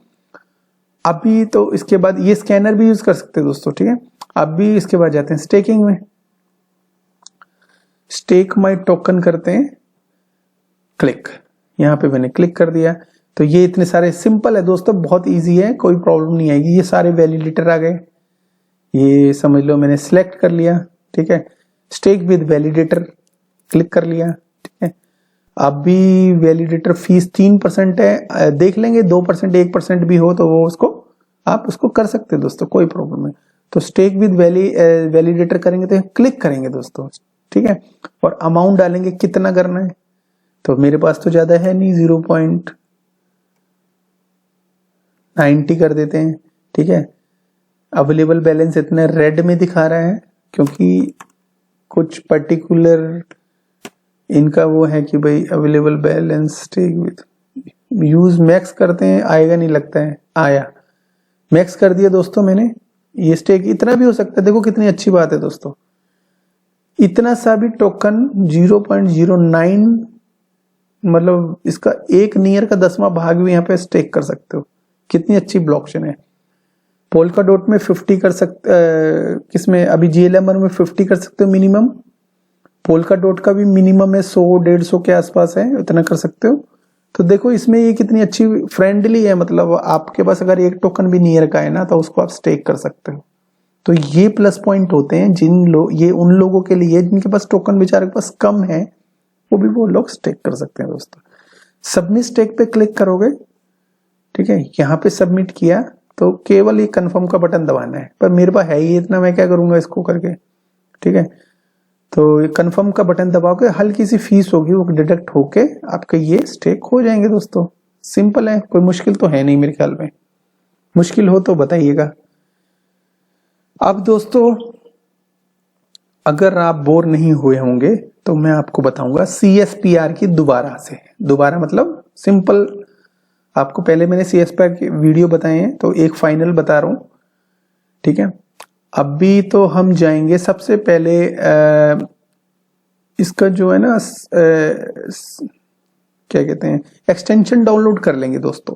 अभी तो इसके बाद ये स्कैनर भी यूज कर सकते हैं दोस्तों, ठीक है। अभी इसके बाद जाते हैं स्टेकिंग में। स्टेक माई टोकन करते हैं क्लिक, यहाँ पे मैंने क्लिक कर दिया। तो ये इतने सारे सिंपल है दोस्तों, बहुत इजी है, कोई प्रॉब्लम नहीं आएगी। ये सारे वैलिडेटर आ गए, ये समझ लो मैंने सिलेक्ट कर लिया, ठीक है। स्टेक विद वैलिडेटर क्लिक कर लिया, ठीक है। अभी वैलिडेटर फीस 3% है, देख लेंगे 2%, 1% भी हो तो वो उसको आप उसको कर सकते हैं दोस्तों, कोई प्रॉब्लम नहीं। तो स्टेक विद वैलिडेटर करेंगे तो क्लिक करेंगे दोस्तों, ठीक है। और अमाउंट डालेंगे, कितना करना है, तो मेरे पास तो ज्यादा है नहीं, 0.90 कर देते हैं, ठीक है। अवेलेबल बैलेंस इतना रेड में दिखा रहा है क्योंकि कुछ पर्टिकुलर इनका वो है कि भाई available balance stake with use max करते हैं, आएगा नहीं लगता है, आया, मैक्स कर दिया दोस्तों मैंने। ये स्टेक इतना भी हो सकता है, देखो कितनी अच्छी बात है दोस्तों। इतना सा भी टोकन 0.09 मतलब इसका 1 नियर का 10वां भाग भी यहाँ पे स्टेक कर सकते हो, कितनी अच्छी ब्लॉकचेन है। पोल्का डॉट में 50 कर सकते, किसमें अभी GLMR में 50 कर सकते हो मिनिमम। पोल्का डॉट का भी मिनिमम है 100-150 के आसपास है, उतना कर सकते हो। तो देखो इसमें ये कितनी अच्छी फ्रेंडली है, मतलब आपके पास अगर एक टोकन भी नियर का है ना तो उसको आप स्टेक कर सकते हो। तो ये प्लस पॉइंट होते हैं ये उन लोगों के लिए जिनके पास टोकन बेचारे के पास कम है, वो भी वो लोग स्टेक कर सकते हैं दोस्तों। सबमिट स्टेक पे क्लिक करोगे, ठीक है। यहाँ पे सबमिट किया, तो केवल ये कंफर्म का बटन दबाना है, पर मेरे पास है ही इतना, मैं क्या करूंगा इसको करके। ठीक है, तो ये कंफर्म का बटन दबा के हल्की सी फीस होगी वो डिडक्ट होके आपके ये स्टेक हो जाएंगे दोस्तों। सिंपल है, कोई मुश्किल तो है नहीं मेरे ख्याल में। मुश्किल हो तो बताइएगा। अब दोस्तों अगर आप बोर नहीं हुए होंगे तो मैं आपको बताऊंगा CSPR की दोबारा मतलब सिंपल। आपको पहले मैंने CSPR की वीडियो बताए हैं, तो एक फाइनल बता रहा हूं। ठीक है, अभी तो हम जाएंगे सबसे पहले इसका जो है ना क्या कहते हैं, एक्सटेंशन डाउनलोड कर लेंगे दोस्तों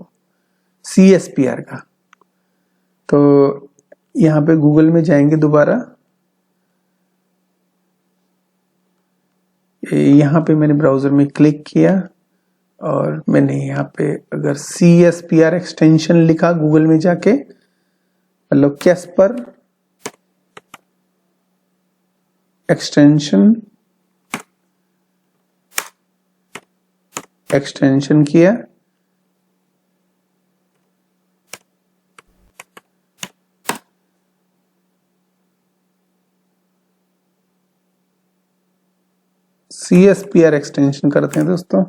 CSPR का। तो यहाँ पे गूगल में जाएंगे दोबारा, यहाँ पे मैंने ब्राउजर में क्लिक किया और मैंने यहाँ पे अगर CSPR एक्सटेंशन लिखा गूगल में जाके, मतलब कैस्पर एक्सटेंशन किया, CSPR एक्सटेंशन करते हैं दोस्तों।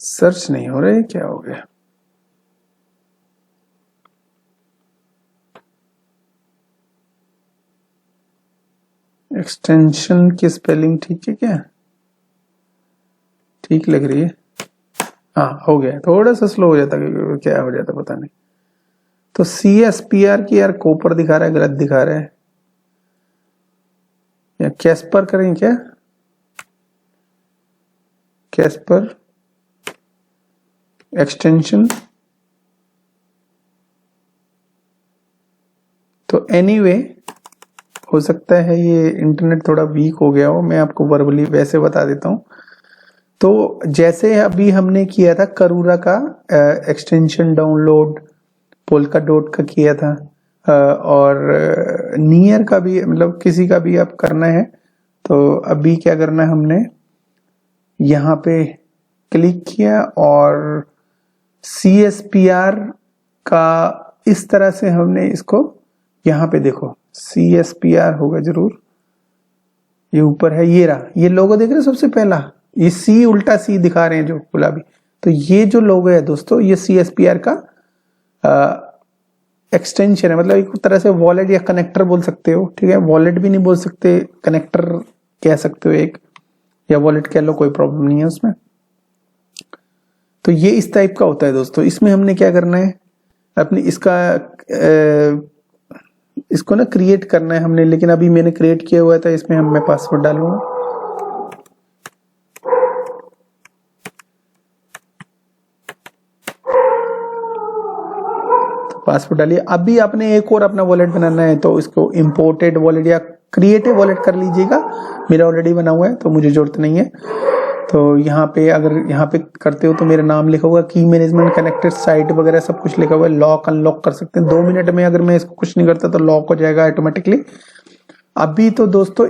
सर्च नहीं हो रहा है, क्या हो गया? एक्सटेंशन की स्पेलिंग ठीक है क्या? ठीक लग रही है। हाँ हो गया, थोड़ा सा स्लो हो जाता, क्या हो जाता पता नहीं। तो CSPR की यार कोपर दिखा रहा है, गलत दिखा रहा है। या कैस्पर करें क्या? Caspar extension. तो एनीवे हो सकता है ये इंटरनेट थोड़ा वीक हो गया हो, मैं आपको वर्बली वैसे बता देता हूँ। तो जैसे अभी हमने किया था करूरा का एक्सटेंशन डाउनलोड, पोल्का डॉट का किया था, और नियर का भी, मतलब किसी का भी आप करना है तो अभी क्या करना है, हमने यहाँ पे क्लिक किया और CSPR का इस तरह से हमने इसको, यहाँ पे देखो CSPR होगा जरूर, ये ऊपर है, ये रहा, ये लोगो देख रहे हो सबसे पहला, ये C उल्टा C दिखा रहे हैं जो गुलाबी, तो ये जो लोगो है दोस्तों ये CSPR का एक्सटेंशन है, मतलब एक तरह से वॉलेट या कनेक्टर बोल सकते हो। ठीक है, वॉलेट भी नहीं बोल सकते, कनेक्टर कह सकते हो एक, या वॉलेट कह लो, कोई प्रॉब्लम नहीं है उसमें। तो ये इस टाइप का होता है दोस्तों। इसमें हमने क्या करना है, अपनी इसको ना क्रिएट करना है हमने, लेकिन अभी मैंने क्रिएट किया हुआ था, इसमें मैं पासवर्ड डालूंगा। तो पासवर्ड डालिए। अभी आपने एक और अपना वॉलेट बनाना है, तो इसको इंपोर्टेड वॉलेट या क्रिएटिव वॉलेट कर लीजिएगा। मेरा ऑलरेडी बना हुआ है तो मुझे जरूरत नहीं है। तो यहाँ पे अगर यहाँ पे करते हो तो मेरा नाम लिखा हुआ, की मैनेजमेंट कनेक्टेड साइट वगैरह सब कुछ लिखा हुआ है। लॉक अनलॉक कर सकते हैं 2 मिनट में, अगर मैं इसको कुछ नहीं करता तो लॉक हो जाएगा ऑटोमेटिकली। अभी तो दोस्तों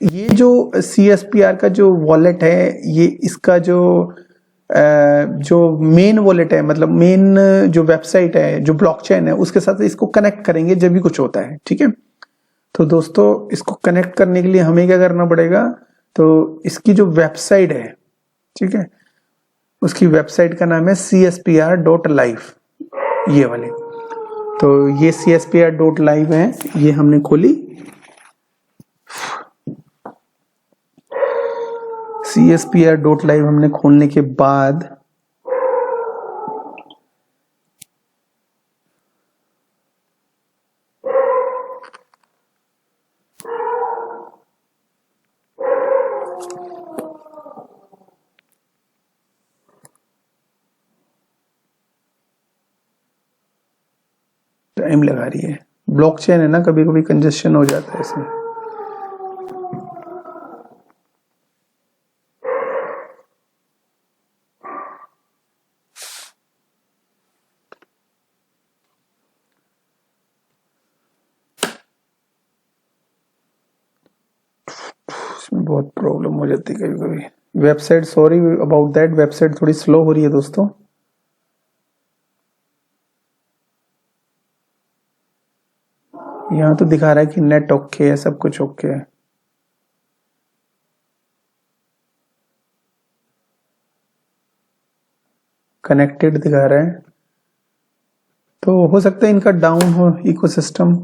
ये जो CSPR का जो वॉलेट है, ये इसका जो मेन वॉलेट है, मतलब मेन जो वेबसाइट है, जो ब्लॉकचेन है, उसके साथ इसको कनेक्ट करेंगे जब भी कुछ होता है। ठीक है, तो दोस्तों इसको कनेक्ट करने के लिए हमें क्या करना पड़ेगा, तो इसकी जो वेबसाइट है, ठीक है, उसकी वेबसाइट का नाम है CSPR.live, ये वाले। तो ये CSPR.live है, ये हमने खोली। CSPR.live हमने खोलने के बाद टाइम लगा रही है, ब्लॉकचेन है ना, कभी कभी कंजेशन हो जाता है इसमें। इसमें बहुत प्रॉब्लम हो जाती है कभी कभी। Website, sorry about that, website थोड़ी स्लो हो रही है दोस्तों। यहाँ तो दिखा रहा है कि नेट ओके है, सब कुछ ओके है। कनेक्टेड दिखा रहा है, तो हो सकता है इनका डाउन हो इकोसिस्टम,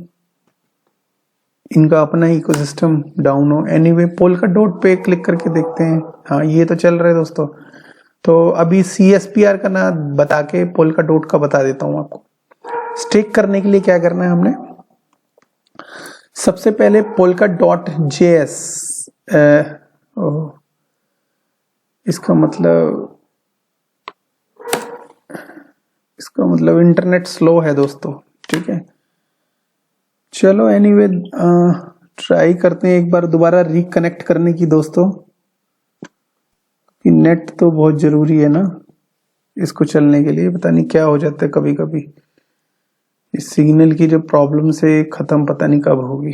इनका अपना इकोसिस्टम डाउन हो। एनीवे पोल्का डॉट पे क्लिक करके देखते हैं। हाँ ये तो चल रहा है दोस्तों। तो अभी CSPR का ना बता के पोल्का डॉट का बता देता हूँ आपको। स्टेक करने के लिए क्या करना है हमने, सबसे पहले पोल्का डॉट JS, इसका मतलब इंटरनेट स्लो है दोस्तों, ठीक है। चलो एनीवे ट्राई करते हैं एक बार दोबारा रिकनेक्ट करने की दोस्तों, कि नेट तो बहुत जरूरी है ना इसको चलने के लिए। पता नहीं क्या हो जाता है कभी कभी, इस सिग्नल की जो प्रॉब्लम से खत्म पता नहीं कब होगी।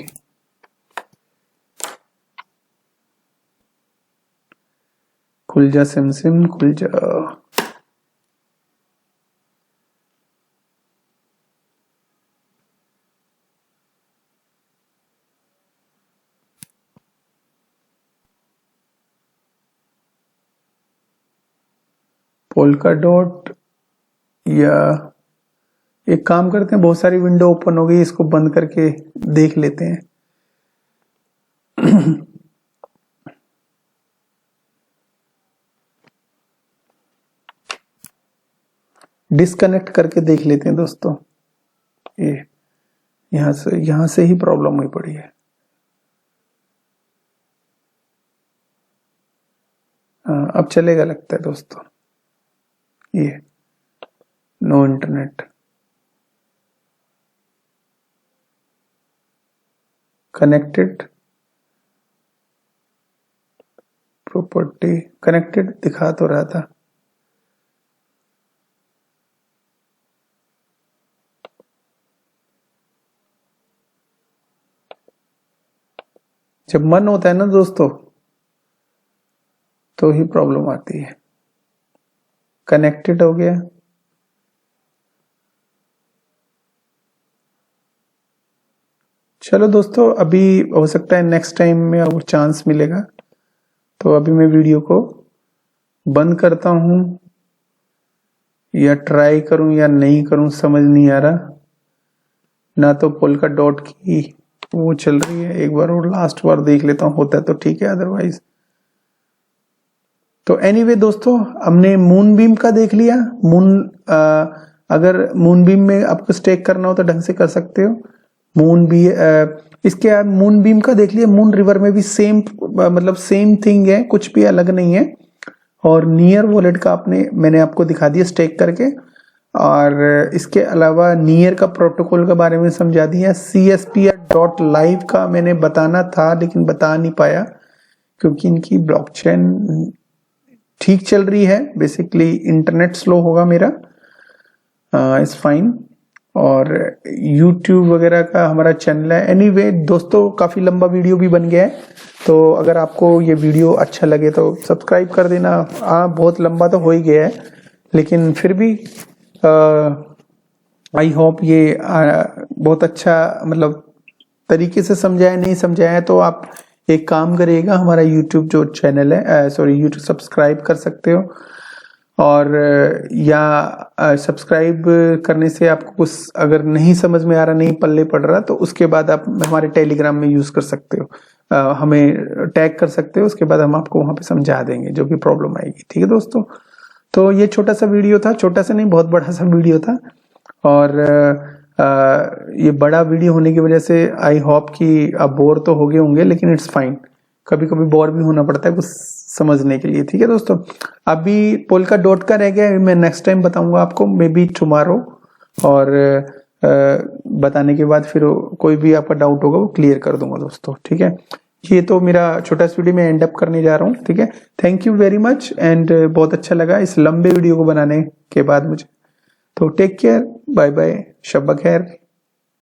खुल जा सिम खुल जा। पोल्का डॉट, या एक काम करते हैं, बहुत सारी विंडो ओपन हो गई, इसको बंद करके देख लेते हैं। डिस्कनेक्ट करके देख लेते हैं दोस्तों। ये यहां से ही प्रॉब्लम हुई पड़ी है। अब चलेगा लगता है दोस्तों। ये no internet, connected, property connected दिखा तो रहा था। जब मन होता है ना दोस्तों तो ही प्रॉब्लम आती है। कनेक्टेड हो गया, चलो दोस्तों अभी हो सकता है नेक्स्ट टाइम में और चांस मिलेगा, तो अभी मैं वीडियो को बंद करता हूं, या ट्राई करूं या नहीं करूं समझ नहीं आ रहा। ना तो पोल्का डॉट की वो चल रही है, एक बार और लास्ट बार देख लेता हूं, होता है तो ठीक है, अदरवाइज तो एनीवे दोस्तों हमने मूनबीम का देख लिया। अगर मूनबीम में आपको स्टेक करना हो तो ढंग से कर सकते हो। इसके मूनबीम का देख लिया। मून रिवर में भी सेम मतलब सेम थिंग है, कुछ भी अलग नहीं है। और नियर वॉलेट का मैंने आपको दिखा दिया स्टेक करके, और इसके अलावा नियर का प्रोटोकॉल के बारे में समझा दिया। CSPR.live का मैंने बताना था लेकिन बता नहीं पाया, क्योंकि इनकी ब्लॉकचेन ठीक चल रही है। बेसिकली इंटरनेट स्लो होगा मेरा, इट्स फाइन। और YouTube वगैरह का हमारा चैनल है। एनीवे दोस्तों काफी लंबा वीडियो भी बन गया है, तो अगर आपको ये वीडियो अच्छा लगे तो सब्सक्राइब कर देना। बहुत लंबा तो हो ही गया है, लेकिन फिर भी आई होप ये बहुत अच्छा मतलब तरीके से समझाया। नहीं समझाया तो आप एक काम करिएगा, हमारा YouTube जो चैनल है YouTube सब्सक्राइब कर सकते हो, और या सब्सक्राइब करने से आपको कुछ अगर नहीं समझ में आ रहा, नहीं पल्ले पड़ रहा, तो उसके बाद आप हमारे टेलीग्राम में यूज कर सकते हो, हमें टैग कर सकते हो, उसके बाद हम आपको वहां पे समझा देंगे जो भी प्रॉब्लम आएगी। ठीक है दोस्तों, तो ये छोटा सा वीडियो था, छोटा सा नहीं बहुत बड़ा सा वीडियो था, और ये बड़ा वीडियो होने की वजह से आई होप कि आप बोर तो हो गए होंगे, लेकिन इट्स फाइन, कभी कभी बोर भी होना पड़ता है कुछ समझने के लिए। ठीक है दोस्तों, अभी पोल्का डॉट का रह गया, मैं नेक्स्ट टाइम बताऊंगा आपको, मे बी टुमारो, और बताने के बाद फिर कोई भी आपका डाउट होगा वो क्लियर कर दूंगा दोस्तों। ठीक है, ये तो मेरा छोटा सा वीडियो मैं एंड अप करने जा रहा हूँ। ठीक है, thank you very much, and बहुत अच्छा लगा इस लंबे वीडियो को बनाने के बाद मुझे। तो टेक केयर, बाय बाय, शब्बा खैर।